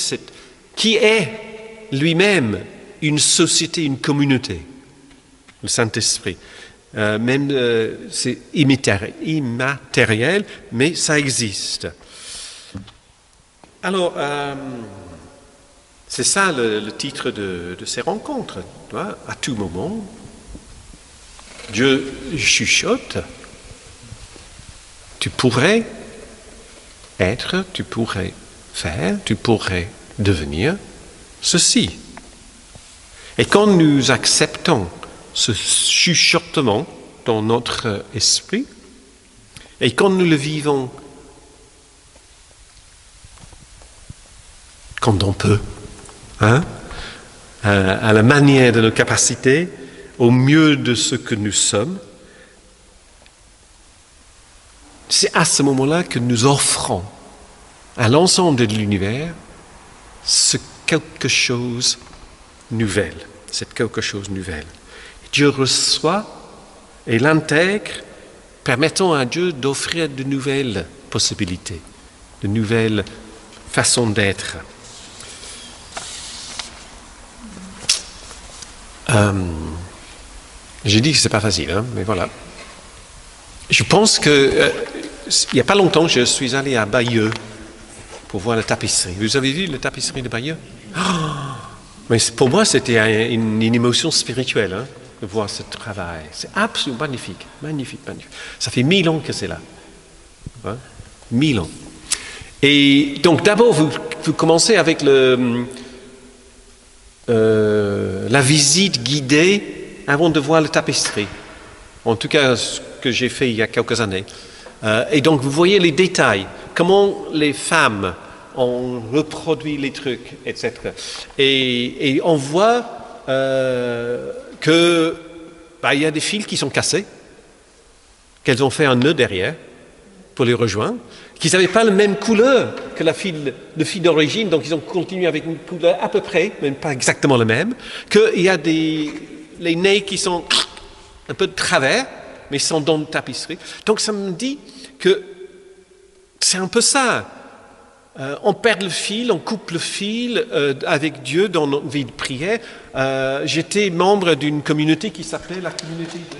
qui est lui-même une société, une communauté, le Saint-Esprit. C'est immatériel, mais ça existe. Alors, c'est ça le titre de ces rencontres. Tu vois, à tout moment, Dieu chuchote. Tu pourrais être, tu pourrais faire, tu pourrais devenir ceci. Et quand nous acceptons ce chuchotement dans notre esprit, et quand nous le vivons quand on peut, hein, à la manière de nos capacités, au mieux de ce que nous sommes, c'est à ce moment-là que nous offrons à l'ensemble de l'univers ce quelque chose nouvelle, cette quelque chose nouvelle. Dieu reçoit et l'intègre, permettant à Dieu d'offrir de nouvelles possibilités, de nouvelles façons d'être. J'ai dit que c'est pas facile, hein, mais voilà. Je pense que il n'y a pas longtemps, je suis allé à Bayeux pour voir la tapisserie. Vous avez vu la tapisserie de Bayeux? Mais pour moi, c'était une émotion spirituelle, hein, de voir ce travail. C'est absolument magnifique, magnifique, magnifique. Ça fait 1000 ans que c'est là. Hein? 1000 ans. Et donc d'abord, vous commencez avec la visite guidée avant de voir la tapisserie. En tout cas, ce que j'ai fait il y a quelques années. Et donc, vous voyez les détails, comment les femmes ont reproduit les trucs, etc. Et on voit que il y a des fils qui sont cassés, qu'elles ont fait un nœud derrière pour les rejoindre, qu'ils n'avaient pas la même couleur que le fil d'origine, donc ils ont continué avec une couleur à peu près, même pas exactement la même, qu'il y a les nez qui sont un peu de travers, mais sont dans la tapisserie. Donc ça me dit que c'est un peu ça. On perd le fil, on coupe le fil avec Dieu dans notre vie de prière. J'étais membre d'une communauté qui s'appelait la communauté de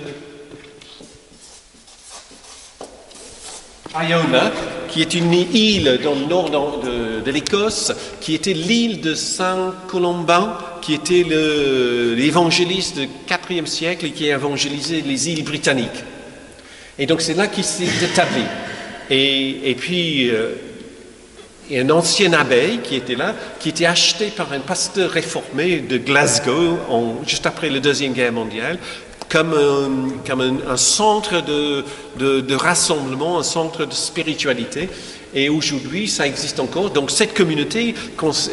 Iona, qui est une île dans le nord de l'Écosse, qui était l'île de Saint-Colomban, qui était l'évangéliste du IVe siècle et qui a évangélisé les îles britanniques. Et donc c'est là qu'il s'est établi. Et puis, il y a une ancienne abbaye qui était là, qui était achetée par un pasteur réformé de Glasgow, juste après la Deuxième Guerre mondiale, comme un centre de rassemblement, un centre de spiritualité. Et aujourd'hui, ça existe encore. Donc cette communauté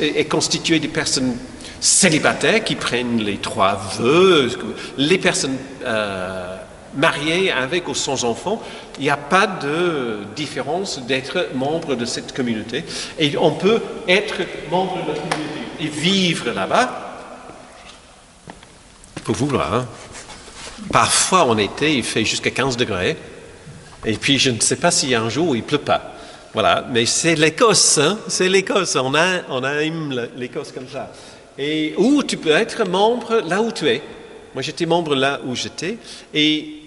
est constituée de personnes célibataires qui prennent les 3 vœux, les personnes mariées avec ou sans enfants. Il n'y a pas de différence d'être membre de cette communauté. Et on peut être membre de la communauté et vivre là-bas. Il faut vouloir, hein. Parfois, en été, il fait jusqu'à 15 degrés. Et puis, je ne sais pas s'il y a un jour où il ne pleut pas. Voilà. Mais c'est l'Écosse, hein. C'est l'Écosse. On aime l'Écosse comme ça. Et où tu peux être membre là où tu es. Moi, j'étais membre là où j'étais. Et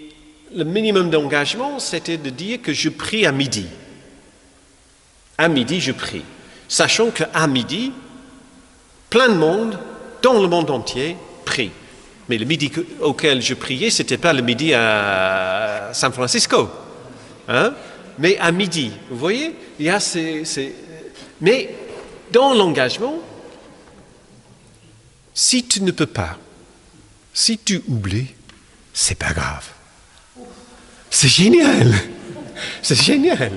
le minimum d'engagement, c'était de dire que je prie à midi. À midi, je prie. Sachant qu'à midi, plein de monde, dans le monde entier, prie. Mais le midi auquel je priais, ce n'était pas le midi à San Francisco. Hein? Mais à midi, vous voyez, il y a Mais dans l'engagement, si tu ne peux pas Si tu oublies, c'est pas grave. C'est génial. C'est génial.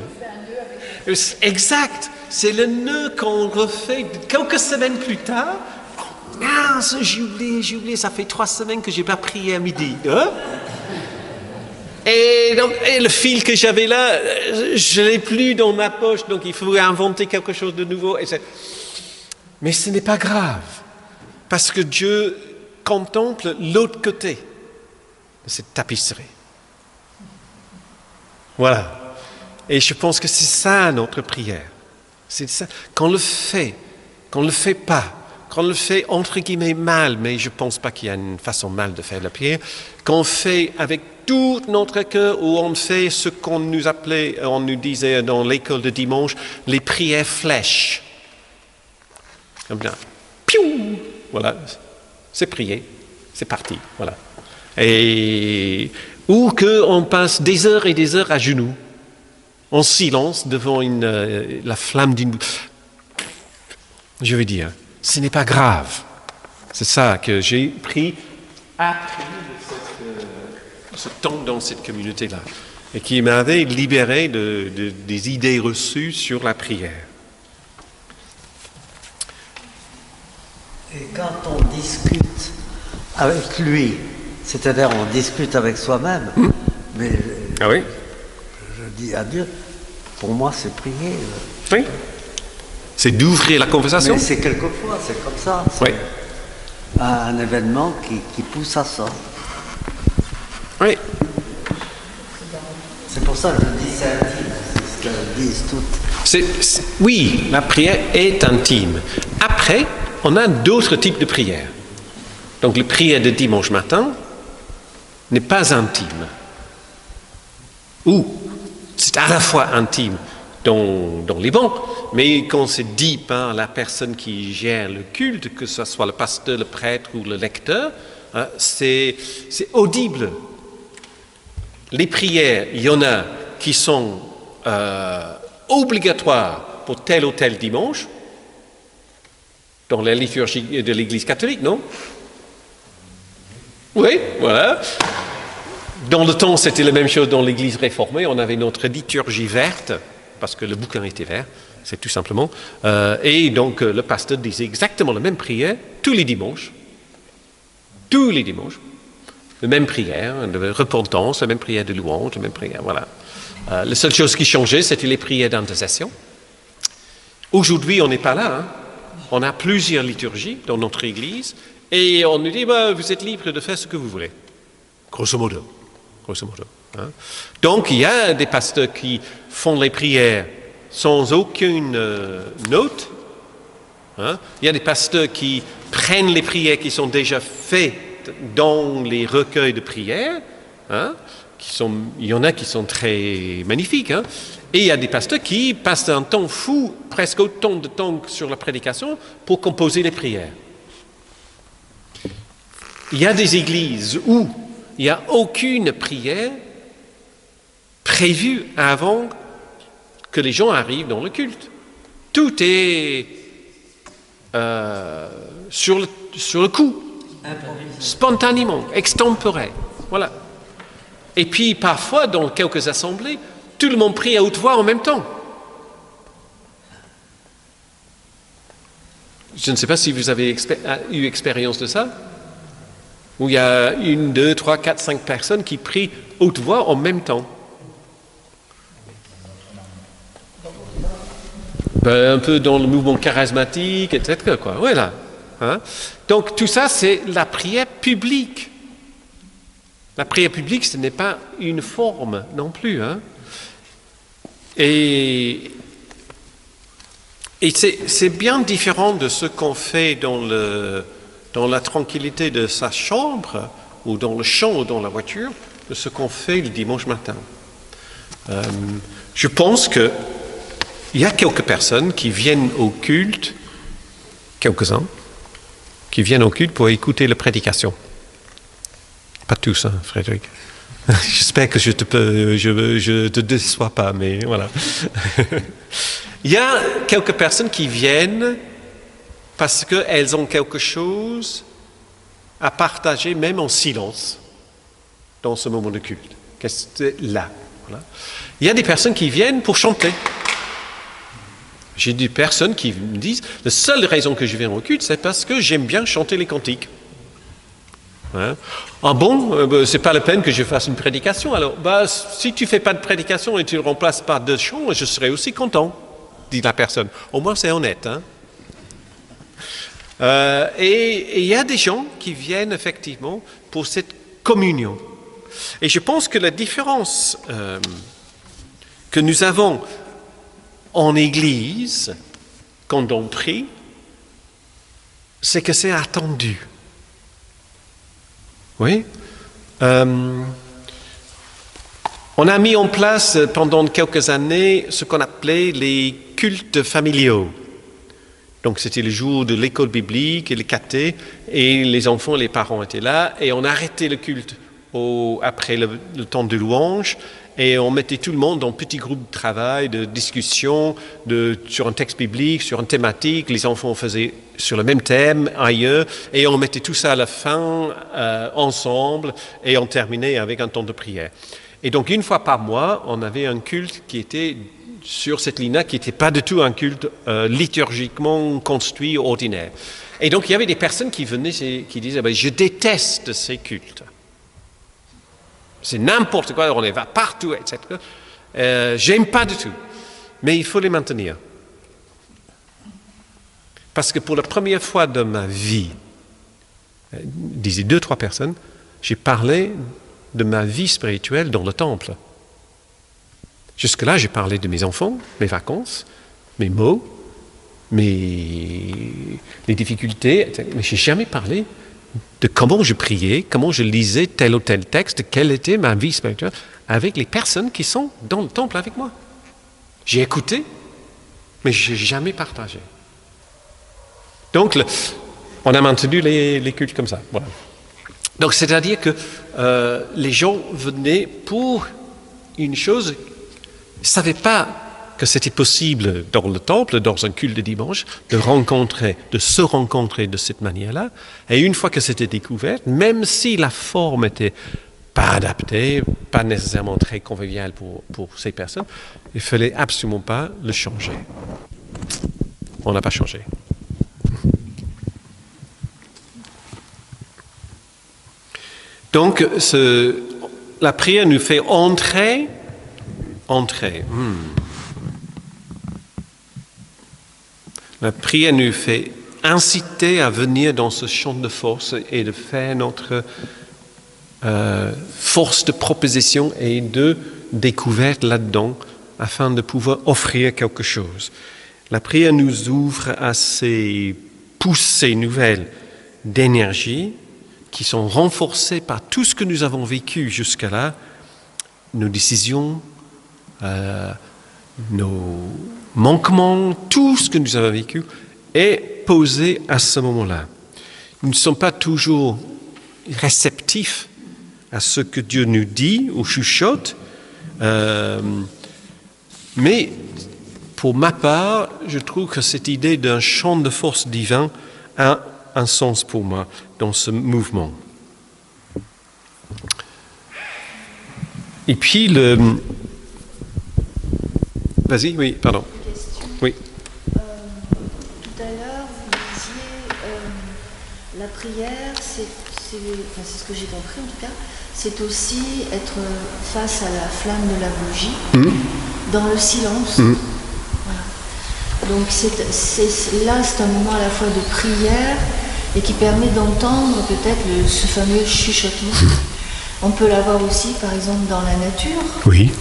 Exact. C'est le nœud qu'on refait quelques semaines plus tard. Ah, j'ai oublié, ça fait 3 semaines que j'ai pas prié à midi. Hein? Et le fil que j'avais là, je l'ai plus dans ma poche, donc il faut inventer quelque chose de nouveau. Mais ce n'est pas grave, parce que Dieu contemple l'autre côté de cette tapisserie. Voilà. Et je pense que c'est ça notre prière. C'est ça. Qu'on le fait pas, qu'on le fait entre guillemets mal, mais je ne pense pas qu'il y a une façon mal de faire la prière, qu'on fait avec tout notre cœur, où on fait ce qu'on nous disait dans l'école de dimanche, les prières flèches. Comme ça. Piou! Voilà. C'est prié. C'est parti. Voilà. Ou qu'on passe des heures et des heures à genoux, en silence, devant la flamme d'une... Je veux dire, ce n'est pas grave. C'est ça que j'ai appris ce temps dans cette communauté-là, et qui m'avait libéré des idées reçues sur la prière. Et quand on discute avec lui, c'est-à-dire on discute avec soi-même, mais ah oui? Je dis à Dieu, pour moi c'est prier. Oui. C'est d'ouvrir la conversation. Mais c'est quelquefois, c'est comme ça. C'est oui. Un événement qui pousse à ça. Oui. C'est pour ça que je dis c'est intime, c'est ce qu'elles disent toutes. Oui, la prière est intime. Après, on a d'autres types de prières. Donc, la prière de dimanche matin n'est pas intime. Ou, c'est à la fois intime dans les bancs, mais quand c'est dit par la personne qui gère le culte, que ce soit le pasteur, le prêtre ou le lecteur, c'est audible. Les prières, il y en a qui sont obligatoires pour tel ou tel dimanche, dans la liturgie de l'Église catholique, non? Oui, voilà. Dans le temps, c'était la même chose dans l'Église réformée. On avait notre liturgie verte, parce que le bouquin était vert, c'est tout simplement. Et donc, le pasteur disait exactement la même prière tous les dimanches. Tous les dimanches. La même prière de repentance, la même prière de louange, la même prière, voilà. La seule chose qui changeait, c'était les prières d'intercession. Aujourd'hui, on n'est pas là. Hein. On a plusieurs liturgies dans notre Église et on nous dit, vous êtes libre de faire ce que vous voulez. Grosso modo. Hein. Donc, il y a des pasteurs qui font les prières sans aucune note. Hein. Il y a des pasteurs qui prennent les prières qui sont déjà faites dans les recueils de prières. Hein. Il y en a qui sont très magnifiques. Hein. Et il y a des pasteurs qui passent un temps fou, presque autant de temps sur la prédication, pour composer les prières. Il y a des églises où il n'y a aucune prière prévue avant que les gens arrivent dans le culte. Tout est sur le coup, spontanément, extemporé. Voilà. Et puis parfois, dans quelques assemblées, tout le monde prie à haute voix en même temps. Je ne sais pas si vous avez eu expérience de ça, où il y a 1, 2, 3, 4, 5 personnes qui prient haute voix en même temps. Un peu dans le mouvement charismatique, etc. Quoi. Voilà. Hein? Donc tout ça, c'est la prière publique. La prière publique, ce n'est pas une forme non plus. Hein? Et c'est bien différent de ce qu'on fait dans la tranquillité de sa chambre, ou dans le champ, ou dans la voiture, de ce qu'on fait le dimanche matin. Je pense qu'il y a quelques personnes qui viennent au culte, quelques-uns, qui viennent au culte pour écouter la prédication. Pas tous, hein, Frédéric. J'espère que je te déçois pas, mais voilà. Il y a quelques personnes qui viennent parce qu'elles ont quelque chose à partager, même en silence, dans ce moment de culte. Qu'est-ce que c'est là? Voilà. Il y a des personnes qui viennent pour chanter. J'ai des personnes qui me disent, la seule raison que je viens au culte, c'est parce que j'aime bien chanter les cantiques. Hein? Ah bon, c'est pas la peine que je fasse une prédication. Alors, si tu fais pas de prédication et tu le remplaces par de chants, je serai aussi content, dit la personne. Au moins, c'est honnête. Hein? Et il y a des gens qui viennent effectivement pour cette communion. Et je pense que la différence que nous avons en Église, quand on prie, c'est que c'est attendu. Oui. On a mis en place pendant quelques années ce qu'on appelait les cultes familiaux. Donc c'était le jour de l'école biblique et le caté, et les enfants et les parents étaient là, et on arrêtait le culte après le temps de louange, et on mettait tout le monde dans petits groupes de travail, de discussion sur un texte biblique, sur une thématique. Les enfants faisaient sur le même thème ailleurs, et on mettait tout ça à la fin ensemble, et on terminait avec un temps de prière. Et donc une fois par mois, on avait un culte qui était sur cette ligne-là, qui n'était pas du tout un culte liturgiquement construit ordinaire. Et donc il y avait des personnes qui venaient qui disaient je déteste ces cultes. C'est n'importe quoi, on les va partout, etc. J'aime pas du tout. Mais il faut les maintenir. Parce que pour la première fois de ma vie, disait 2-3 personnes, j'ai parlé de ma vie spirituelle dans le temple. Jusque-là, j'ai parlé de mes enfants, mes vacances, mes mots, les difficultés, etc. Mais je n'ai jamais parlé de comment je priais, comment je lisais tel ou tel texte, quelle était ma vie spirituelle avec les personnes qui sont dans le temple avec moi. J'ai écouté, mais je n'ai jamais partagé. Donc, on a maintenu les cultes comme ça. Voilà. Donc, c'est-à-dire que les gens venaient pour une chose, ils ne savaient pas que c'était possible dans le temple, dans un culte de dimanche, de se rencontrer de cette manière-là. Et une fois que c'était découvert, même si la forme n'était pas adaptée, pas nécessairement très conviviale pour ces personnes, il ne fallait absolument pas le changer. On n'a pas changé. Donc, la prière nous fait entrer. La prière nous fait inciter à venir dans ce champ de force et de faire notre force de proposition et de découverte là-dedans afin de pouvoir offrir quelque chose. La prière nous ouvre à ces poussées nouvelles d'énergie qui sont renforcées par tout ce que nous avons vécu jusqu'à là, nos décisions, nos manquements, tout ce que nous avons vécu est posé à ce moment-là. Nous ne sommes pas toujours réceptifs à ce que Dieu nous dit ou chuchote, mais pour ma part, je trouve que cette idée d'un champ de force divin a un sens pour moi dans ce mouvement. Et puis Vas-y, oui, pardon. Oui. Tout à l'heure, vous disiez la prière, c'est ce que j'ai compris en tout cas, c'est aussi être face à la flamme de la bougie, dans le silence. Voilà. Donc c'est un moment à la fois de prière et qui permet d'entendre peut-être ce fameux chuchotement. On peut l'avoir aussi, par exemple, dans la nature. Oui.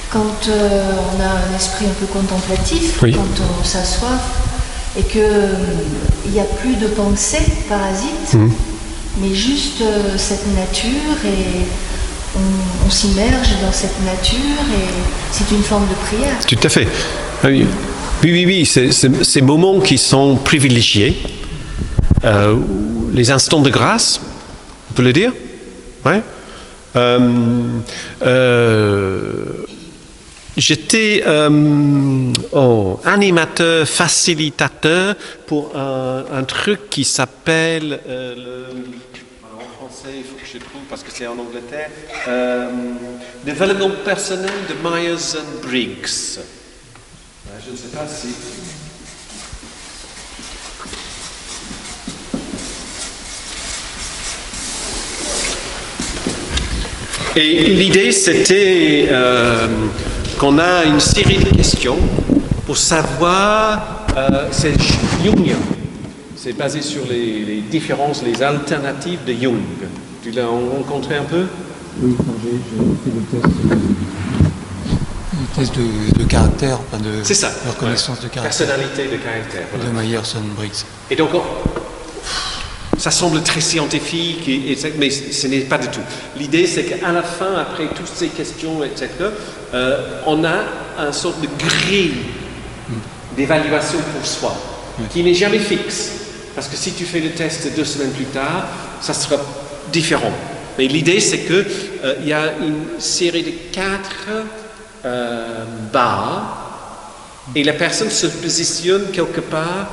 Quand on a un esprit un peu contemplatif, oui. Quand on s'assoit et qu'il n'y a plus de pensée parasite, mais juste cette nature et on s'immerge dans cette nature et c'est une forme de prière. Tout à fait. Oui, ces moments qui sont privilégiés, les instants de grâce, on peut le dire, ouais. J'étais animateur, facilitateur pour un truc qui s'appelle français, il faut que je trouve, parce que c'est en Angleterre. Développement personnel de Myers-Briggs. Je ne sais pas si... Et l'idée, c'était qu'on a une série de questions pour savoir, c'est jungien. C'est basé sur les différences, les alternatives de Jung. Tu l'as rencontré un peu? Oui, j'ai fait le test de caractère, enfin c'est ça, de reconnaissance de caractère. Personnalité de caractère. Voilà. De Myers-Briggs. Et donc, ça semble très scientifique, mais ce n'est pas du tout. L'idée, c'est qu'à la fin, après toutes ces questions, etc., on a une sorte de grille d'évaluation pour soi, qui n'est jamais fixe. Parce que si tu fais le test 2 semaines plus tard, ça sera différent. Mais l'idée, c'est qu'il y a une série de 4 barres, et la personne se positionne quelque part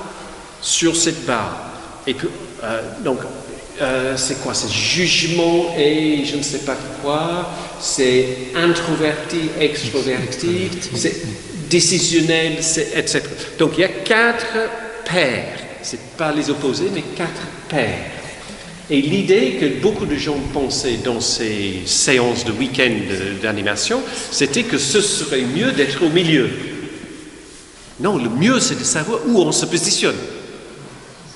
sur cette barre. Et puis, donc, c'est quoi? C'est jugement et je ne sais pas quoi, c'est introverti, extroverti, c'est décisionnel, etc. Donc, il y a 4 paires. Ce n'est pas les opposés, mais 4 paires. Et l'idée que beaucoup de gens pensaient dans ces séances de week-end d'animation, c'était que ce serait mieux d'être au milieu. Non, le mieux, c'est de savoir où on se positionne.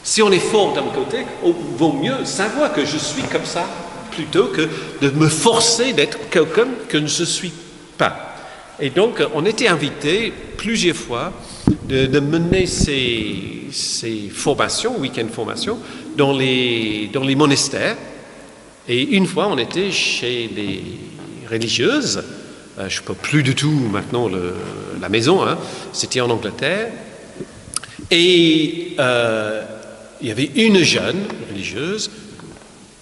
Si on est fort d'un côté, il vaut mieux savoir que je suis comme ça, plutôt que de me forcer d'être quelqu'un que je ne suis pas. Et donc, on était invité plusieurs fois de mener ces formations, week-end formations, dans les monastères. Et une fois, on était chez les religieuses. Je ne peux plus du tout maintenant la maison, hein. C'était en Angleterre. Et il y avait une jeune religieuse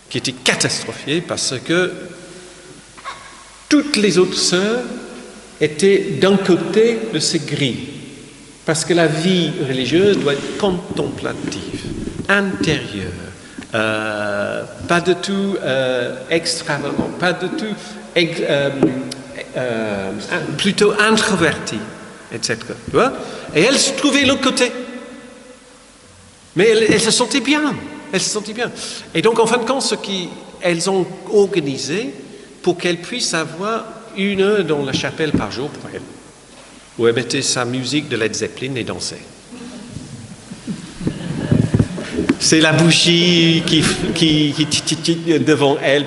qui était catastrophée parce que toutes les autres sœurs étaient d'un côté de ces grilles. Parce que la vie religieuse doit être contemplative, intérieure, pas du tout extravagant, pas du tout plutôt introvertie, etc. Tu vois? Et elle se trouvait de l'autre côté. Mais elle se sentait bien. Elle se sentait bien. Et donc, en fin de compte, elles ont organisé pour qu'elle puisse avoir 1 heure dans la chapelle par jour pour elle, où elle mettait sa musique de Led Zeppelin et dansait. C'est la bougie qui devant elle.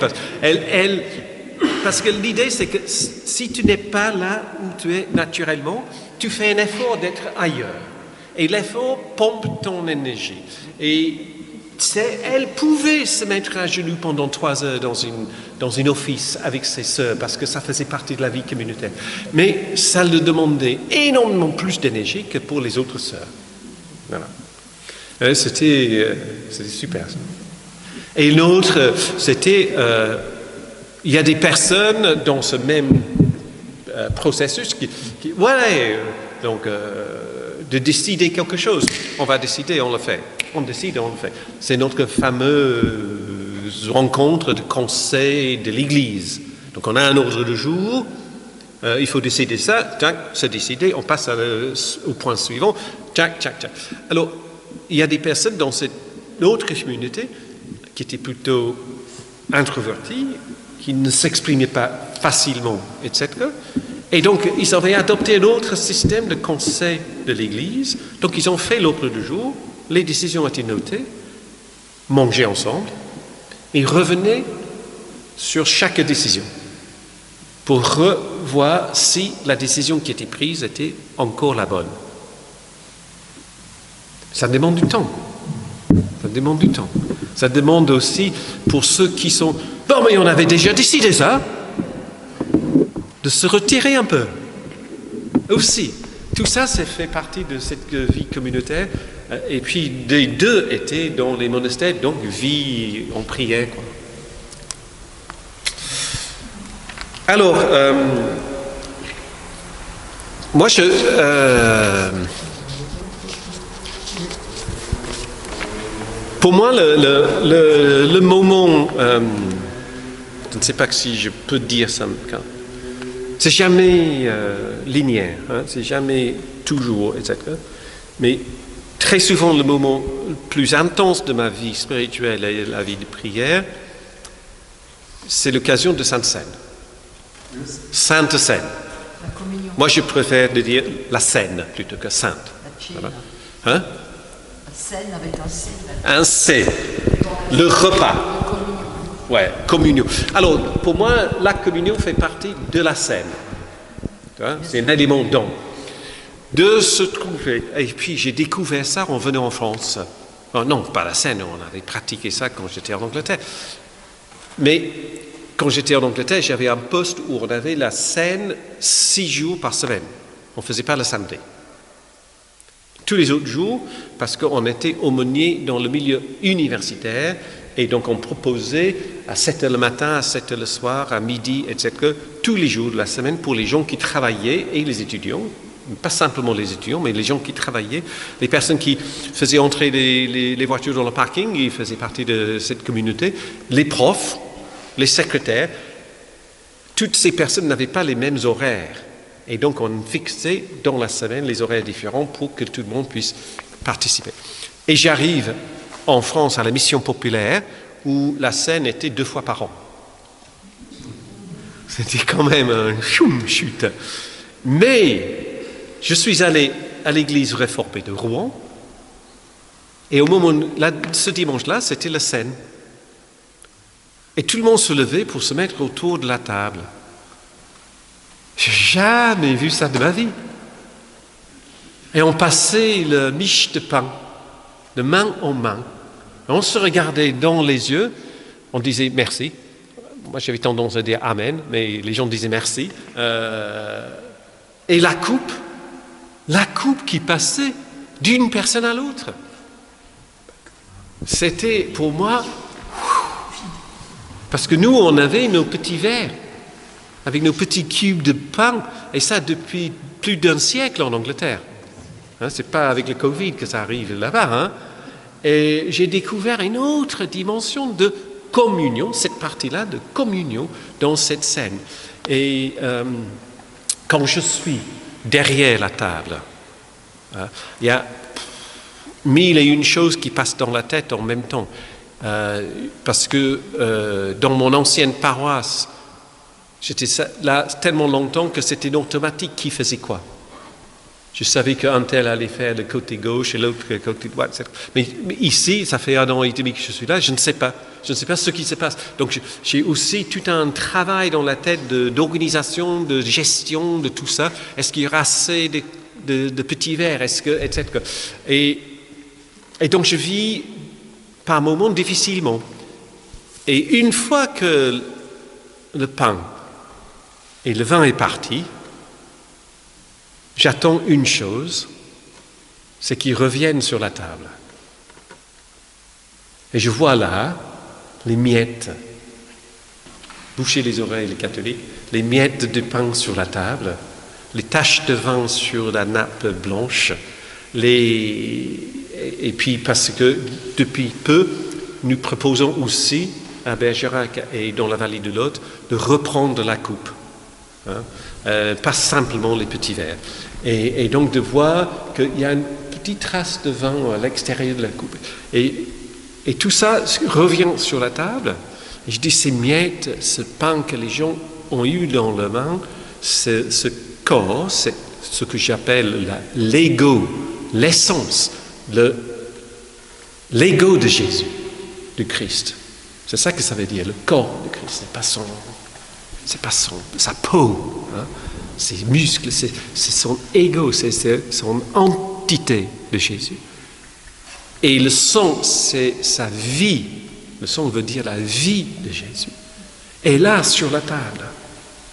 Parce que l'idée, c'est que si tu n'es pas là où tu es naturellement, tu fais un effort d'être ailleurs. Et l'effort pompe ton énergie. Et elle pouvait se mettre à genoux pendant 3 heures dans une office avec ses sœurs, parce que ça faisait partie de la vie communautaire. Mais ça lui demandait énormément plus d'énergie que pour les autres sœurs. Voilà. C'était super. Ça. Et l'autre, c'était... il y a des personnes dans ce même processus qui donc... de décider quelque chose. On va décider, on le fait. On décide, on le fait. C'est notre fameuse rencontre de conseil de l'Église. Donc on a un ordre de jour, il faut décider ça, tac, c'est décidé, on passe au point suivant, tac, tac, tac. Alors, il y a des personnes dans cette autre communauté qui étaient plutôt introverties, qui ne s'exprimaient pas facilement, etc. Et donc, ils avaient adopté un autre système de conseil de l'Église. Donc, ils ont fait l'ordre du jour, les décisions ont été notées, mangé ensemble, et revenaient sur chaque décision pour revoir si la décision qui était prise était encore la bonne. Ça demande du temps. Ça demande du temps. Ça demande aussi, pour ceux qui sont... Bon, mais on avait déjà décidé ça. De se retirer un peu. Aussi. Tout ça, c'est fait partie de cette vie communautaire. Et puis, les deux étaient dans les monastères, donc vie en prière, quoi. Alors, moi, pour moi, le moment Je ne sais pas si je peux dire ça. C'est jamais linéaire, hein, c'est jamais toujours, etc. Mais très souvent, le moment le plus intense de ma vie spirituelle et la vie de prière, c'est l'occasion de Sainte Seine. Sainte Seine. Moi, je préfère de dire la Seine plutôt que Sainte. Voilà. Hein? Seine avec un C. Un C. Le repas. Ouais, communion. Alors, pour moi, la communion fait partie de la Seine. C'est un élément don. De se trouver. Et puis, j'ai découvert ça en venant en France. Oh, non, pas la Seine, on avait pratiqué ça quand j'étais en Angleterre. Mais quand j'étais en Angleterre, j'avais un poste où on avait la Seine 6 jours par semaine. On ne faisait pas le samedi. Tous les autres jours, parce qu'on était aumônier dans le milieu universitaire, et donc on proposait à 7h le matin, à 7h le soir, à midi, etc., tous les jours de la semaine pour les gens qui travaillaient et les étudiants, pas simplement les étudiants, mais les gens qui travaillaient, les personnes qui faisaient entrer les voitures dans le parking, ils faisaient partie de cette communauté, les profs, les secrétaires, toutes ces personnes n'avaient pas les mêmes horaires. Et donc, on fixait dans la semaine les horaires différents pour que tout le monde puisse participer. Et j'arrive en France à la mission populaire où la scène était 2 fois par an. C'était quand même un chute. Mais je suis allé à l'église réformée de Rouen et au moment, ce dimanche-là, c'était la scène. Et tout le monde se levait pour se mettre autour de la table. J'ai jamais vu ça de ma vie. Et on passait le miche de pain, de main en main. On se regardait dans les yeux, on disait merci. Moi, j'avais tendance à dire amen, mais les gens disaient merci. Et la coupe qui passait d'une personne à l'autre. C'était pour moi, parce que nous, on avait nos petits verres, avec nos petits cubes de pain, et ça depuis plus d'1 siècle en Angleterre. Hein, c'est pas avec le Covid que ça arrive là-bas. Hein. Et j'ai découvert une autre dimension de communion, cette partie-là de communion dans cette scène. Et quand je suis derrière la table, il y a 1001 choses qui passent dans la tête en même temps. Parce que dans mon ancienne paroisse, j'étais là tellement longtemps que c'était automatique qui faisait quoi. Je savais qu'un tel allait faire le côté gauche et l'autre le côté droit, etc. Mais ici, ça fait 1 an et demi que je suis là, je ne sais pas. Je ne sais pas ce qui se passe. Donc j'ai aussi tout un travail dans la tête d'organisation, de gestion, de tout ça. Est-ce qu'il y aura assez de petits verres, etc. Et donc je vis par moments difficilement. Et une fois que le pain et le vin est parti, j'attends une chose, c'est qu'ils reviennent sur la table. Et je vois là les miettes, boucher les oreilles les catholiques, les miettes de pain sur la table, les taches de vin sur la nappe blanche, et puis parce que depuis peu, nous proposons aussi à Bergerac et dans la vallée de l'Aude de reprendre la coupe. Hein, pas simplement les petits verres. Et donc de voir qu'il y a une petite trace de vin à l'extérieur de la coupe. Et tout ça revient sur la table. Et je dis, ces miettes, ce pain que les gens ont eu dans la main, ce corps, c'est ce que j'appelle l'ego, l'essence, l'ego de Jésus, du Christ. C'est ça que ça veut dire, le corps de Christ. C'est pas sa peau, hein, ses muscles, c'est son ego, c'est son entité de Jésus. Et le sang, c'est sa vie. Le sang veut dire la vie de Jésus. Et là, sur la table,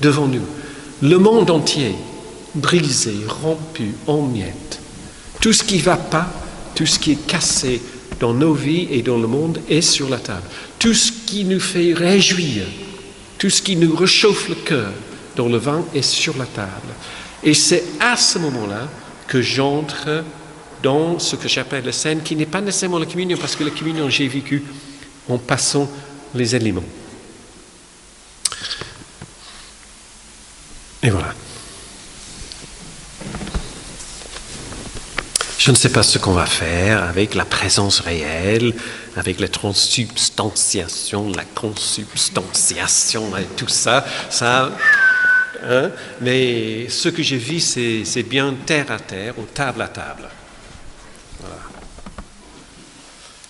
devant nous, le monde entier, brisé, rompu en miettes. Tout ce qui ne va pas, tout ce qui est cassé dans nos vies et dans le monde est sur la table. Tout ce qui nous fait réjouir, tout ce qui nous réchauffe le cœur dans le vin est sur la table. Et c'est à ce moment-là que j'entre dans ce que j'appelle la scène, qui n'est pas nécessairement la communion, parce que la communion, j'ai vécu en passant les éléments. Et voilà. Je ne sais pas ce qu'on va faire avec la présence réelle, avec la transsubstantiation, la consubstantiation et tout ça. Hein? Mais ce que j'ai vu, c'est bien terre à terre, ou table à table. Voilà.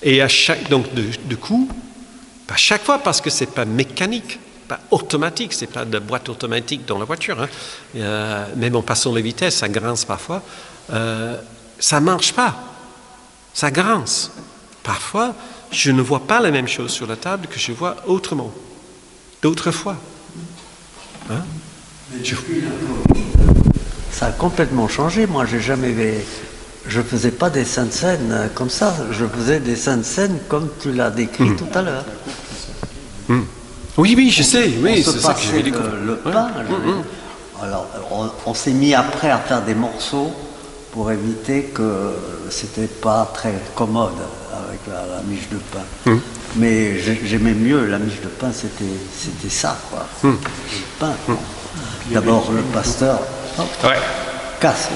Et donc, du coup, pas chaque fois, parce que c'est pas mécanique, pas automatique, c'est pas de boîte automatique dans la voiture. Hein. Même en passant les vitesses, ça grince parfois. Ça ne marche pas. Ça grince. Parfois, je ne vois pas la même chose sur la table que je vois autrement. D'autres fois. Hein? Ça a complètement changé. Moi, je faisais pas des saintes scènes comme ça. Je faisais des saintes scènes comme tu l'as décrit tout à l'heure. Oui, je sais. Oui, c'est ça que j'ai découvert. Le pain. Alors, on s'est mis après à faire des morceaux pour éviter que c'était pas très commode avec la miche de pain. Mais j'aimais mieux la miche de pain, c'était ça, quoi. Le pain. D'abord le pasteur. Casse.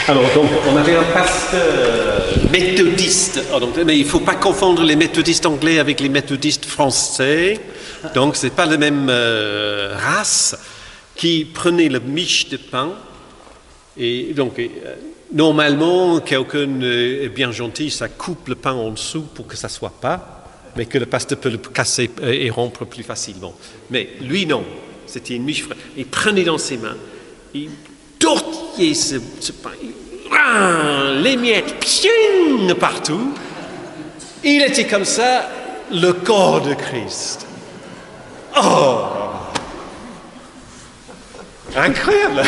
Alors, donc, on avait un pasteur méthodiste. Mais il ne faut pas confondre les méthodistes anglais avec les méthodistes français. Donc, ce n'est pas la même race qui prenait la miche de pain. Et donc, normalement, quelqu'un est bien gentil, ça coupe le pain en dessous pour que ça ne soit pas, mais que le pasteur peut le casser et rompre plus facilement. Mais lui, non. C'était une miche fraîche. Il prenait dans ses mains, il tortillait ce pain, les miettes partout. Il était comme ça, le corps de Christ. Oh! Incroyable!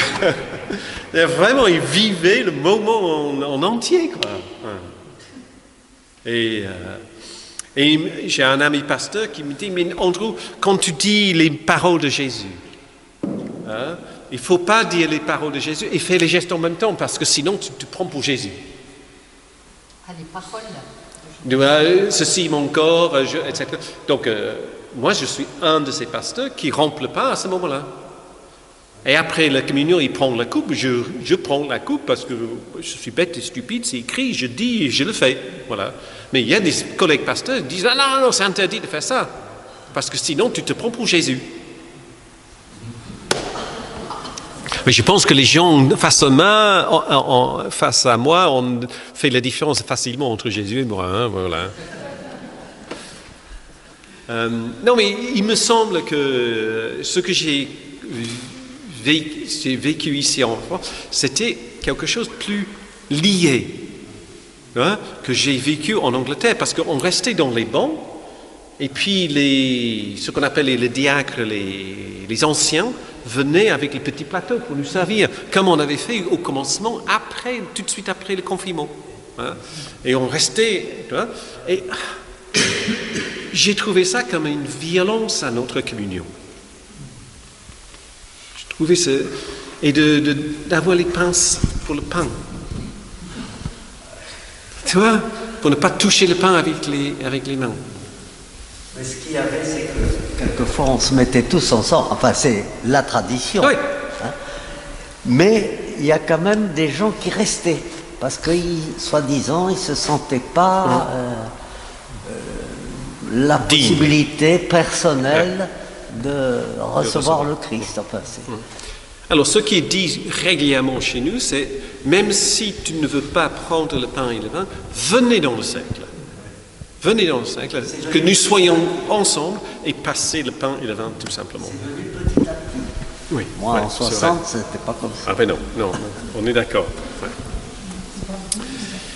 Vraiment, il vivait le moment en entier, quoi. Et j'ai un ami pasteur qui me dit, mais Andrew, quand tu dis les paroles de Jésus, hein, il ne faut pas dire les paroles de Jésus et faire les gestes en même temps, parce que sinon tu te prends pour Jésus. Les paroles. Ceci, mon corps, etc. Donc, moi, je suis un de ces pasteurs qui rompent le pain à ce moment-là. Et après la communion, il prend la coupe, je prends la coupe parce que je suis bête et stupide, c'est écrit, je dis, je le fais. Voilà. Mais il y a des collègues pasteurs qui disent, ah non, c'est interdit de faire ça, parce que sinon tu te prends pour Jésus. Mais je pense que les gens face à moi, on fait la différence facilement entre Jésus et moi. Hein, voilà. Non, mais il me semble que ce que j'ai vécu ici en France, c'était quelque chose de plus lié, hein, que j'ai vécu en Angleterre, parce qu'on restait dans les bancs, et puis ce qu'on appelle les diacres, les anciens, venaient avec les petits plateaux pour nous servir, comme on avait fait au commencement, tout de suite après le confinement. Hein, et on restait, hein, et j'ai trouvé ça comme une violence à notre communion. Et d'avoir les pinces pour le pain. Tu vois, pour ne pas toucher le pain avec les mains. Mais ce qu'il y avait, c'est que quelquefois on se mettait tous ensemble, enfin c'est la tradition. Oui. Hein, mais il y a quand même des gens qui restaient, parce que soi-disant, ils ne se sentaient pas la possibilité personnelle de recevoir le Christ. Enfin, alors, ce qui est dit régulièrement chez nous, c'est même si tu ne veux pas prendre le pain et le vin, venez dans le cercle. Venez dans le cercle, que nous soyons ensemble et passer le pain et le vin tout simplement. C'est venu petit à petit. Oui. Moi, en 60, c'était pas comme ça. Ah ben non, on est d'accord. Ouais.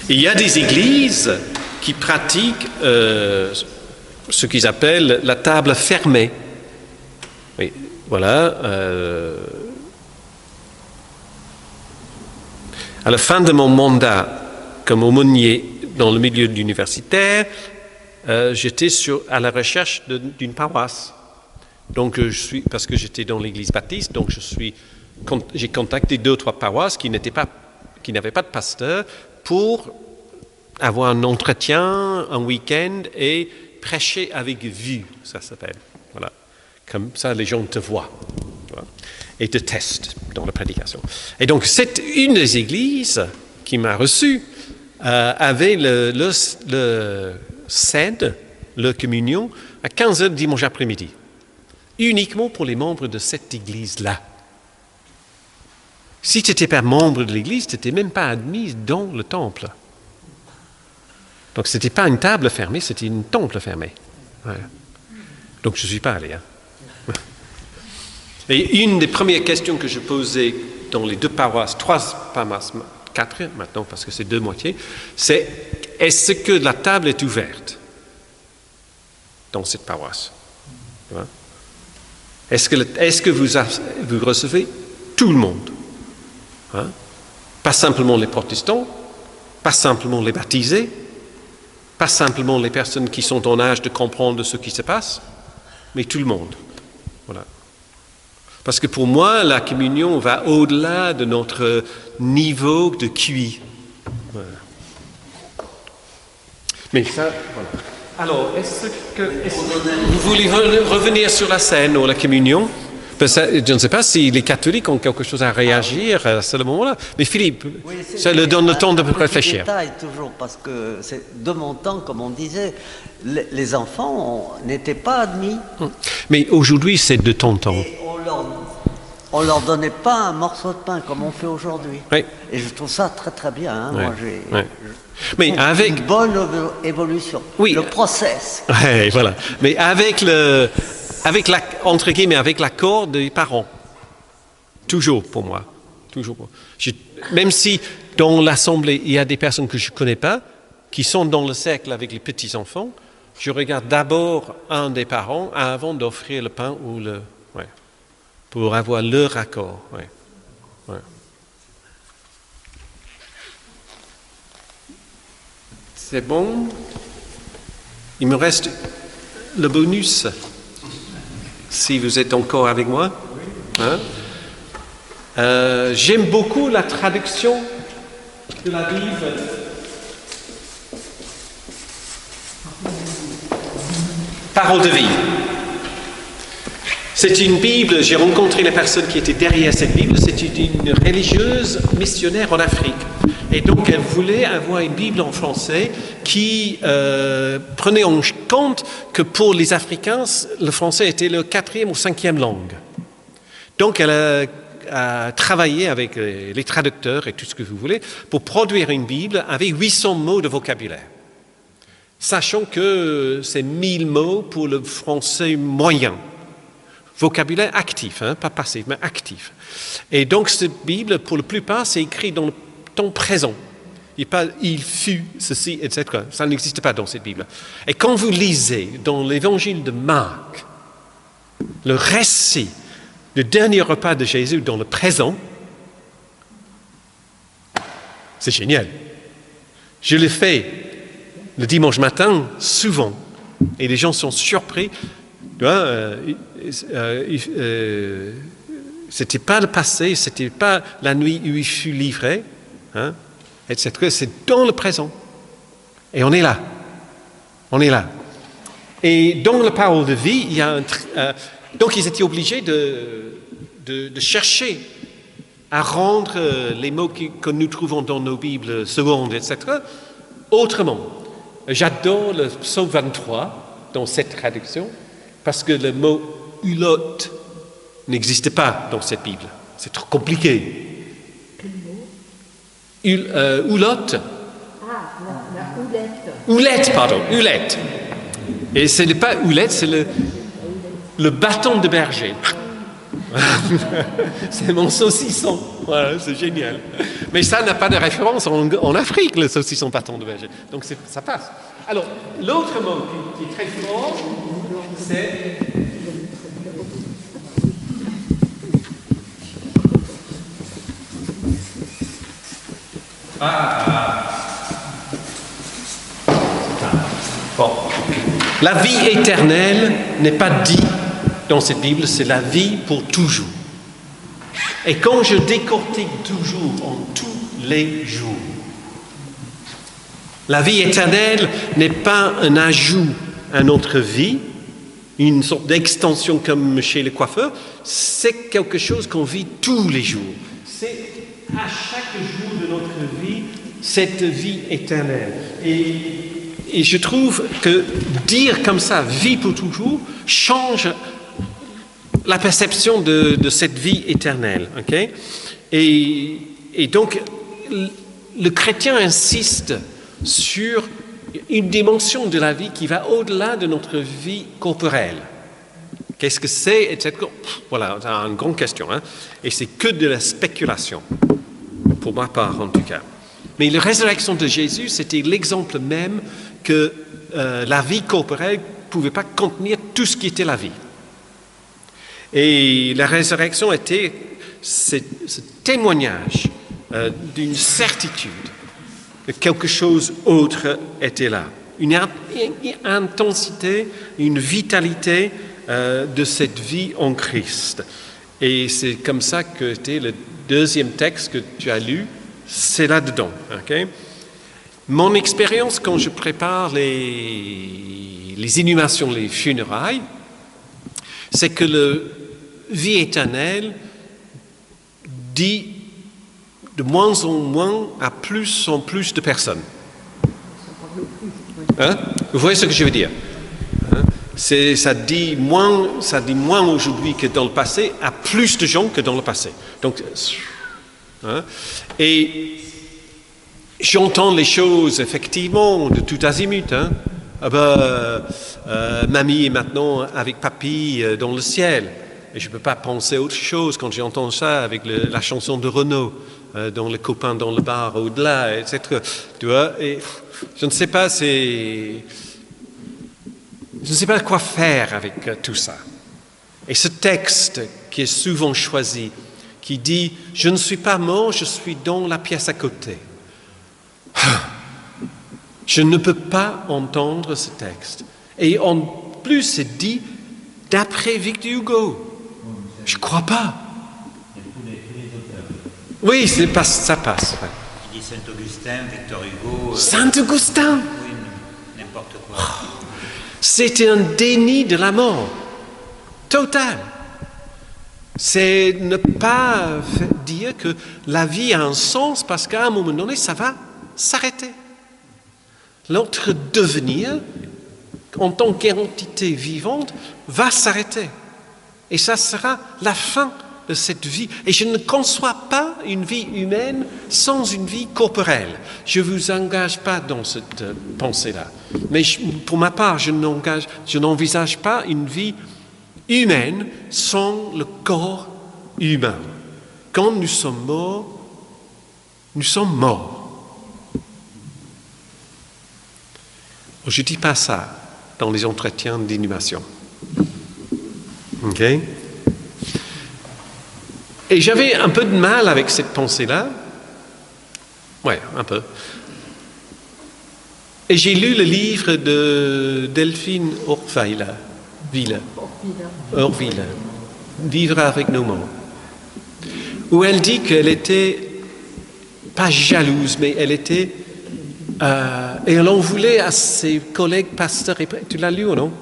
Il y a des églises qui pratiquent ce qu'ils appellent la table fermée. Oui, voilà. À la fin de mon mandat comme aumônier dans le milieu universitaire, j'étais à la recherche d'une paroisse. Donc, parce que j'étais dans l'église baptiste, donc j'ai contacté 2 ou 3 paroisses qui n'avaient pas de pasteur pour avoir un entretien, un week-end et prêcher avec vue, ça s'appelle. Voilà. Comme ça, les gens te voient. Voilà. et de tests dans la prédication. Et donc, une des églises qui m'a reçu avait le CED, la communion, à 15h dimanche après-midi, uniquement pour les membres de cette église-là. Si tu n'étais pas membre de l'église, tu n'étais même pas admis dans le temple. Donc, ce n'était pas une table fermée, c'était une temple fermée. Ouais. Donc, je ne suis pas allé. Et une des premières questions que je posais dans les 2 paroisses, 3 paroisses, 4 maintenant, parce que c'est 2 moitiés, c'est est-ce que la table est ouverte dans cette paroisse? Est-ce que vous recevez tout le monde? Pas simplement les protestants, pas simplement les baptisés, pas simplement les personnes qui sont en âge de comprendre ce qui se passe, mais tout le monde. Voilà. Parce que pour moi, la communion va au-delà de notre niveau de QI. Voilà. Mais ça, voilà. Alors, vous voulez revenir sur la scène ou la communion? Je ne sais pas si les catholiques ont quelque chose à réagir à ce moment-là. Mais Philippe, ça leur donne le temps de réfléchir. Détail toujours, parce que c'est de mon temps, comme on disait, les enfants n'étaient pas admis. Mais aujourd'hui, c'est de ton temps. Et on leur donnait pas un morceau de pain comme on fait aujourd'hui. Oui. Et je trouve ça très très bien. Hein. Moi, mais avec une bonne évolution. Oui. Le process. Oui, voilà. Mais avec entre guillemets, avec l'accord des parents. Toujours pour moi. Toujours. Même si dans l'assemblée, il y a des personnes que je ne connais pas, qui sont dans le cercle avec les petits-enfants, je regarde d'abord un des parents avant d'offrir le pain ou le... Ouais. Pour avoir leur accord. Ouais. Ouais. C'est bon. Il me reste le bonus. Si vous êtes encore avec moi. Hein? J'aime beaucoup la traduction de la Bible. Parole de vie. C'est une Bible, j'ai rencontré les personnes qui étaient derrière cette Bible, c'était une religieuse missionnaire en Afrique. Et donc elle voulait avoir une Bible en français qui prenait en compte que pour les Africains, le français était leur 4e ou 5e langue. Donc elle a travaillé avec les traducteurs et tout ce que vous voulez pour produire une Bible avec 800 mots de vocabulaire. Sachant que c'est 1000 mots pour le français moyen. Vocabulaire actif, hein, pas passif, mais actif. Et donc cette Bible, pour la plupart, c'est écrit dans le temps présent. Il fut ceci, etc. Ça n'existe pas dans cette Bible. Et quand vous lisez dans l'évangile de Marc, le récit du dernier repas de Jésus dans le présent, c'est génial. Je le fais le dimanche matin, souvent, et les gens sont surpris. C'était pas le passé, c'était pas la nuit où il fut livré, hein, etc. C'est dans le présent. Et on est là. On est là. Et dans la parole de vie, il y a donc ils étaient obligés de chercher à rendre les mots que nous trouvons dans nos Bibles secondes, etc., autrement. J'adore le psaume 23 dans cette traduction, parce que le mot « ulot » n'existe pas dans cette Bible. C'est trop compliqué. Ulot. Ah, la houlette. Houlette, pardon, houlette. Et ce n'est pas houlette, c'est le bâton de berger. C'est mon saucisson. Voilà, c'est génial. Mais ça n'a pas de référence en Afrique, le saucisson bâton de berger. Donc ça passe. Alors, l'autre mot qui est très fort, c'est... Bon. La vie éternelle n'est pas dit dans cette Bible, c'est la vie pour toujours. Et quand je décortique toujours en tous les jours, la vie éternelle n'est pas un ajout à notre vie, une sorte d'extension comme chez le coiffeur, c'est quelque chose qu'on vit tous les jours. C'est à chaque jour de notre vie, cette vie éternelle. Et je trouve que dire comme ça, vie pour toujours, change la perception de cette vie éternelle. Okay? Et donc, le chrétien insiste sur une dimension de la vie qui va au-delà de notre vie corporelle. Qu'est-ce que c'est, etc. Voilà, c'est une grande question. Hein? Et c'est que de la spéculation, pour ma part en tout cas. Mais la résurrection de Jésus, c'était l'exemple même que la vie corporelle ne pouvait pas contenir tout ce qui était la vie. Et la résurrection était ce témoignage d'une certitude que quelque chose d'autre était là. Une intensité, une vitalité de cette vie en Christ. Et c'est comme ça que était le deuxième texte que tu as lu, c'est là-dedans. Okay? Mon expérience quand je prépare les inhumations, les funérailles, c'est que la vie éternelle dit de moins en moins à plus en plus de personnes. Hein? Vous voyez ce que je veux dire? Hein? Ça dit moins aujourd'hui que dans le passé, à plus de gens que dans le passé. Donc, hein? Et j'entends les choses effectivement de tout azimut. Hein? Mamie est maintenant avec papy dans le ciel. Et je ne peux pas penser à autre chose quand j'entends ça avec la chanson de Renaud, dans Les copains dans le bar au-delà, etc. Tu vois, et je ne sais pas quoi faire avec tout ça. Et ce texte qui est souvent choisi, qui dit « Je ne suis pas mort, je suis dans la pièce à côté ». Je ne peux pas entendre ce texte. Et en plus, c'est dit d'après Victor Hugo. Je ne crois pas. Oui, ça passe. Ouais. Il dit Saint-Augustin, Victor Hugo. Saint-Augustin. Oui, n'importe quoi. C'était un déni de la mort. Total. C'est ne pas dire que la vie a un sens parce qu'à un moment donné, ça va s'arrêter. Notre devenir, en tant qu'entité vivante, va s'arrêter. Et ça sera la fin de cette vie. Et je ne conçois pas une vie humaine sans une vie corporelle. Je ne vous engage pas dans cette pensée-là. Mais pour ma part, je n'envisage pas une vie humaine sans le corps humain. Quand nous sommes morts, nous sommes morts. Je ne dis pas ça dans les entretiens d'inhumation. OK? Et j'avais un peu de mal avec cette pensée-là. Ouais, un peu. Et j'ai lu le livre de Delphine Orville, Vivre avec nos morts, où elle dit qu'elle était pas jalouse, mais elle était... et elle en voulait à ses collègues pasteurs et prêtres. Tu l'as lu ou non?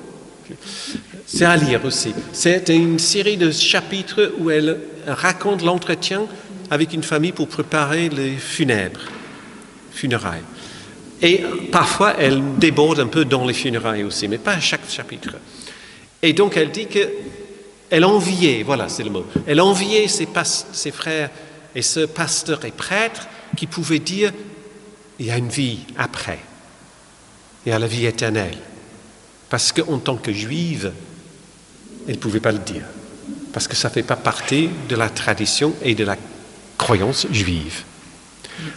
C'est à lire aussi. C'est une série de chapitres où elle raconte l'entretien avec une famille pour préparer les funérailles. Et parfois, elle déborde un peu dans les funérailles aussi, mais pas à chaque chapitre. Et donc, elle dit qu'elle enviait, voilà, c'est le mot, elle enviait ses frères et ce pasteur et prêtre qui pouvaient dire il y a une vie après, il y a la vie éternelle. Parce qu'en tant que juive, elle ne pouvait pas le dire. Parce que ça ne fait pas partie de la tradition et de la croyance juive.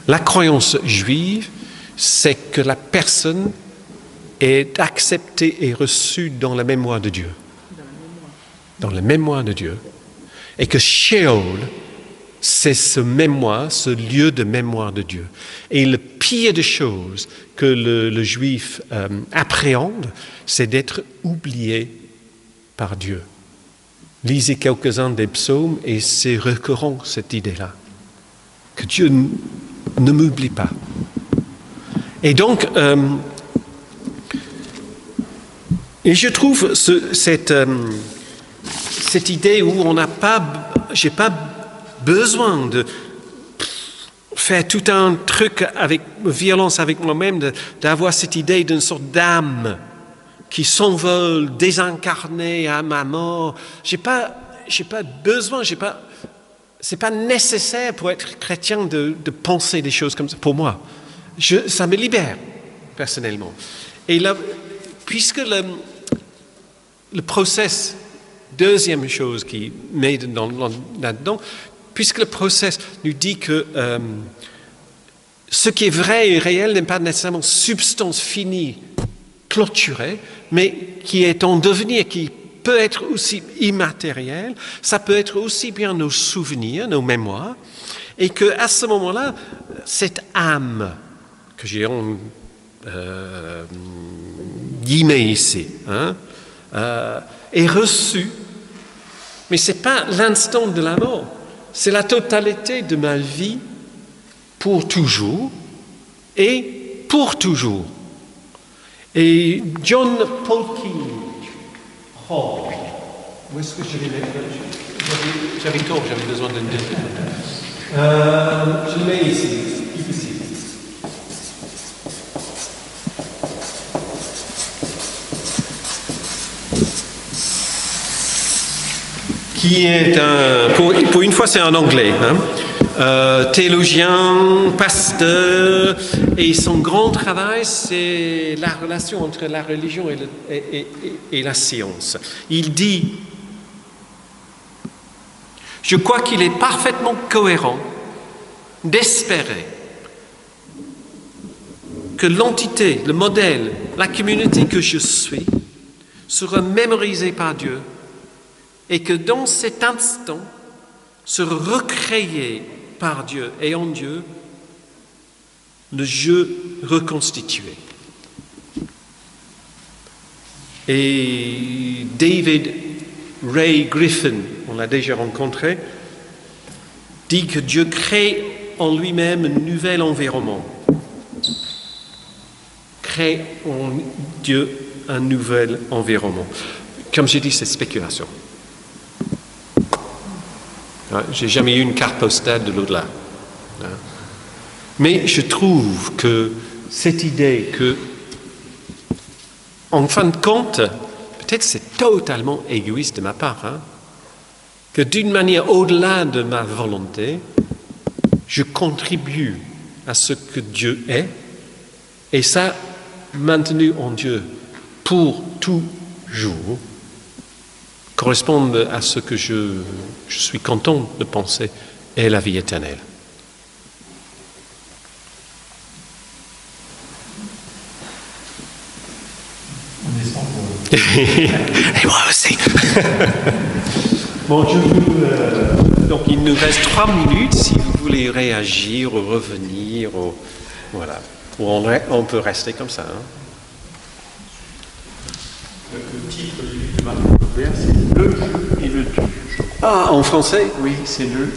La croyance juive, c'est que la personne est acceptée et reçue dans la mémoire de Dieu. Dans la mémoire de Dieu. Et que Sheol, c'est ce mémoire, ce lieu de mémoire de Dieu. Et le pire des choses que le juif appréhende, c'est d'être oublié par Dieu. Lisez quelques-uns des psaumes et c'est récurrent cette idée-là. Que Dieu ne m'oublie pas. Et donc, Et je trouve cette idée où j'ai pas besoin de faire tout un truc avec violence avec moi-même, d'avoir cette idée d'une sorte d'âme qui s'envole, désincarnée à ma mort. J'ai pas besoin, c'est pas nécessaire pour être chrétien de penser des choses comme ça. Pour moi, ça me libère personnellement. Et là, puisque le process, deuxième chose qui met là-dedans, puisque le process nous dit que ce qui est vrai et réel n'est pas nécessairement substance finie, clôturée, mais qui est en devenir, qui peut être aussi immatériel, ça peut être aussi bien nos souvenirs, nos mémoires, et qu'à ce moment-là, cette âme que j'ai guillemets ici, est reçue, mais ce n'est pas l'instant de la mort, c'est la totalité de ma vie pour toujours et pour toujours. Et John Polkinghorne, où est-ce que je l'ai mis? J'avais tort, j'avais besoin d'une je le mets ici. Qui est pour une fois c'est en anglais, théologien, pasteur, et son grand travail c'est la relation entre la religion et la science. Il dit: je crois qu'il est parfaitement cohérent d'espérer que l'entité, le modèle, la communauté que je suis sera mémorisée par Dieu, et que dans cet instant sera recréé par Dieu et en Dieu le jeu reconstitué. Et David Ray Griffin, on l'a déjà rencontré, dit que Dieu crée en lui-même un nouvel environnement. Crée en Dieu un nouvel environnement. Comme j'ai dit, c'est spéculation. J'ai jamais eu une carte postale de l'au-delà. Mais je trouve que cette idée que, en fin de compte, peut-être c'est totalement égoïste de ma part, que d'une manière au-delà de ma volonté, je contribue à ce que Dieu est, et ça, maintenu en Dieu pour toujours, correspond à ce que je suis content de penser est la vie éternelle. Et moi aussi. Bon, donc il nous reste 3 minutes si vous voulez réagir ou revenir. Voilà. Ou on peut rester comme ça. Le titre du livre de Marc Robert, c'est Le jeu et le tu. Ah, en français? Oui, c'est le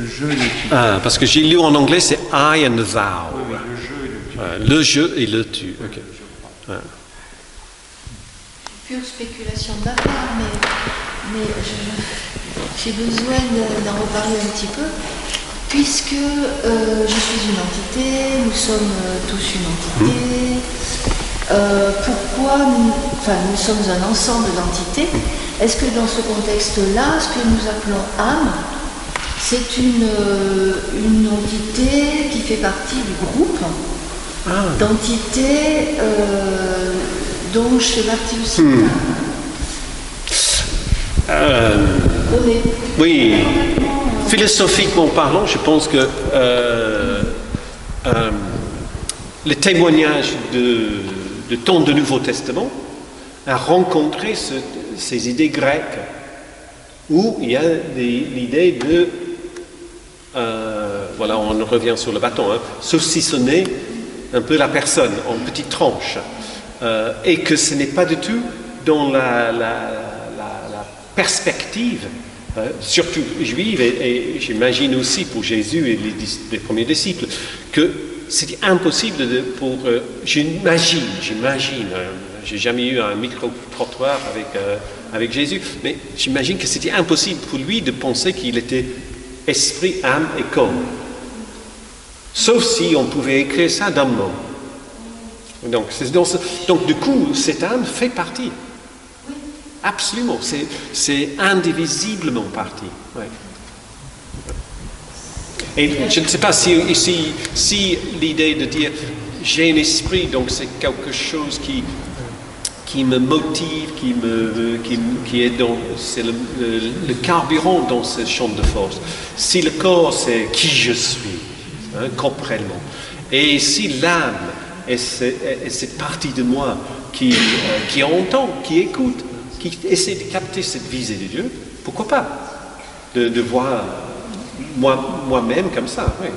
jeu et le tu. Ah, parce que j'ai lu en anglais, c'est I and thou. Oui, le jeu et le tu. Le jeu et le tu. Ok. Ouais. Pure spéculation de ma part, mais j'ai besoin d'en reparler un petit peu, puisque je suis une entité, nous sommes tous une entité. Pourquoi nous sommes un ensemble d'entités? Est-ce que dans ce contexte-là, ce que nous appelons âme, c'est une entité qui fait partie du groupe d'entités dont je fais partie aussi? Oui, philosophiquement parlant, je pense que le témoignage de temps du Nouveau Testament a rencontré ces idées grecques où il y a l'idée de, voilà, on revient sur le bâton, saucissonner un peu la personne en petites tranches, et que ce n'est pas du tout dans la perspective, surtout juive, et j'imagine aussi pour Jésus et les premiers disciples, que c'était impossible pour... j'imagine, j'ai jamais eu un micro trottoir avec Jésus. Mais j'imagine que c'était impossible pour lui de penser qu'il était esprit, âme et corps. Sauf si on pouvait écrire ça d'un mot. Donc du coup, cette âme fait partie. Absolument, c'est indivisiblement partie. Ouais. Et je ne sais pas si l'idée de dire j'ai un esprit, donc c'est quelque chose qui me motive, qui est c'est le carburant dans ce champ de force. Si le corps, c'est qui je suis, corporellement. Et si l'âme est cette partie de moi qui entend, qui écoute, qui essaie de capter cette visée de Dieu, pourquoi pas de voir moi-même comme ça, oui.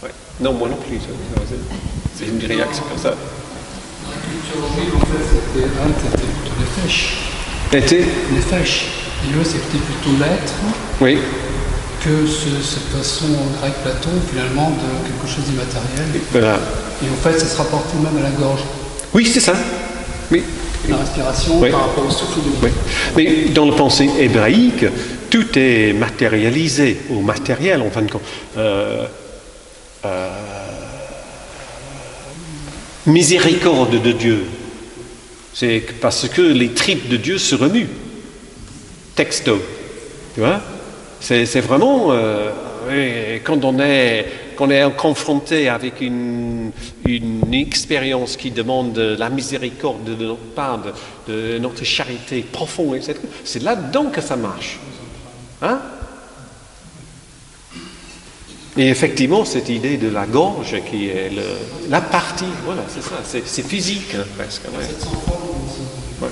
Ouais. Non, moi non plus. C'est une réaction comme ça. C'était les fèches. Et eux, c'était plutôt l'être. Oui. Que cette façon grecque Platon, finalement, de quelque chose d'immatériel. Voilà. Et en fait, ça se rapporte même à la gorge. Oui, c'est ça. Oui. La respiration par rapport au souffle de vie. Oui. Mais dans la pensée hébraïque, tout est matérialisé, ou matériel en fin de compte. Miséricorde de Dieu. C'est parce que les tripes de Dieu se remuent. Texto. Tu vois ? C'est vraiment... quand on est confronté avec une expérience qui demande la miséricorde de notre part, de notre charité profonde, etc., c'est là-dedans que ça marche. Hein? Et effectivement, cette idée de la gorge qui est la partie, voilà, c'est ça, c'est physique, hein, presque. Ouais. Ouais.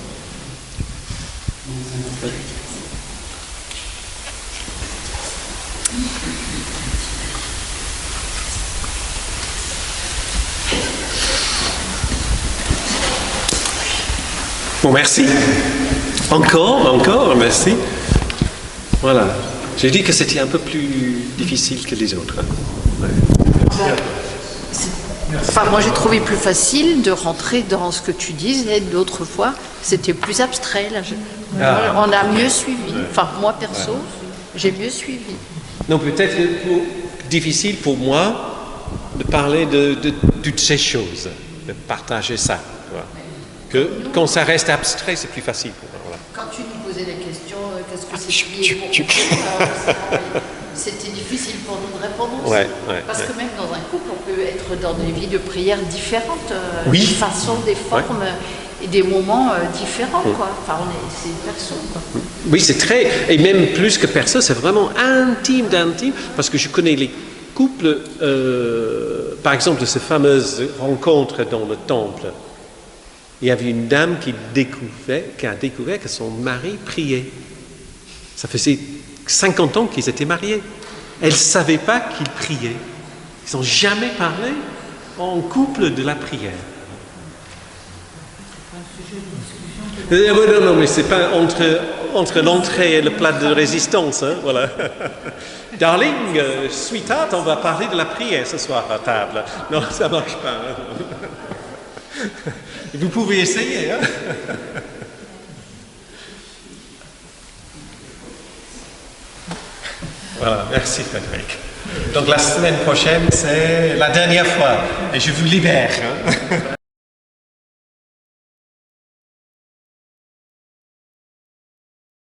Bon, merci. Encore, merci. Voilà. J'ai dit que c'était un peu plus difficile que les autres. Ouais. Enfin, moi j'ai trouvé plus facile de rentrer dans ce que tu disais. D'autres fois, c'était plus abstrait. Là, on a mieux suivi. Enfin, moi perso, j'ai mieux suivi. Non, peut-être difficile pour moi de parler de toutes ces choses, de partager ça. Voilà. Quand ça reste abstrait, c'est plus facile pour moi. Voilà. Quand tu nous posais la question, qu'est-ce que c'est pour c'était difficile pour nous de répondre aussi. Parce que même dans un couple, on peut être dans des vies de prière différentes, des façons, des formes et des moments différents. Quoi. Enfin, c'est perso. Quoi. Oui, c'est très... Et même plus que perso, c'est vraiment intime d'intime, parce que je connais les couples, par exemple, de ces fameuses rencontres dans le temple. Il y avait une dame qui a découvert que son mari priait. Ça faisait 50 ans qu'ils étaient mariés. Elle ne savait pas qu'il priait. Ils n'ont jamais parlé en couple de la prière. Non, mais c'est pas entre l'entrée et le plat de résistance. Hein, voilà. Darling, sweetheart, on va parler de la prière ce soir à table. Non, ça ne marche pas. Hein. Vous pouvez essayer. Hein. Voilà, merci Frédéric. Donc la semaine prochaine, c'est la dernière fois et je vous libère. Hein.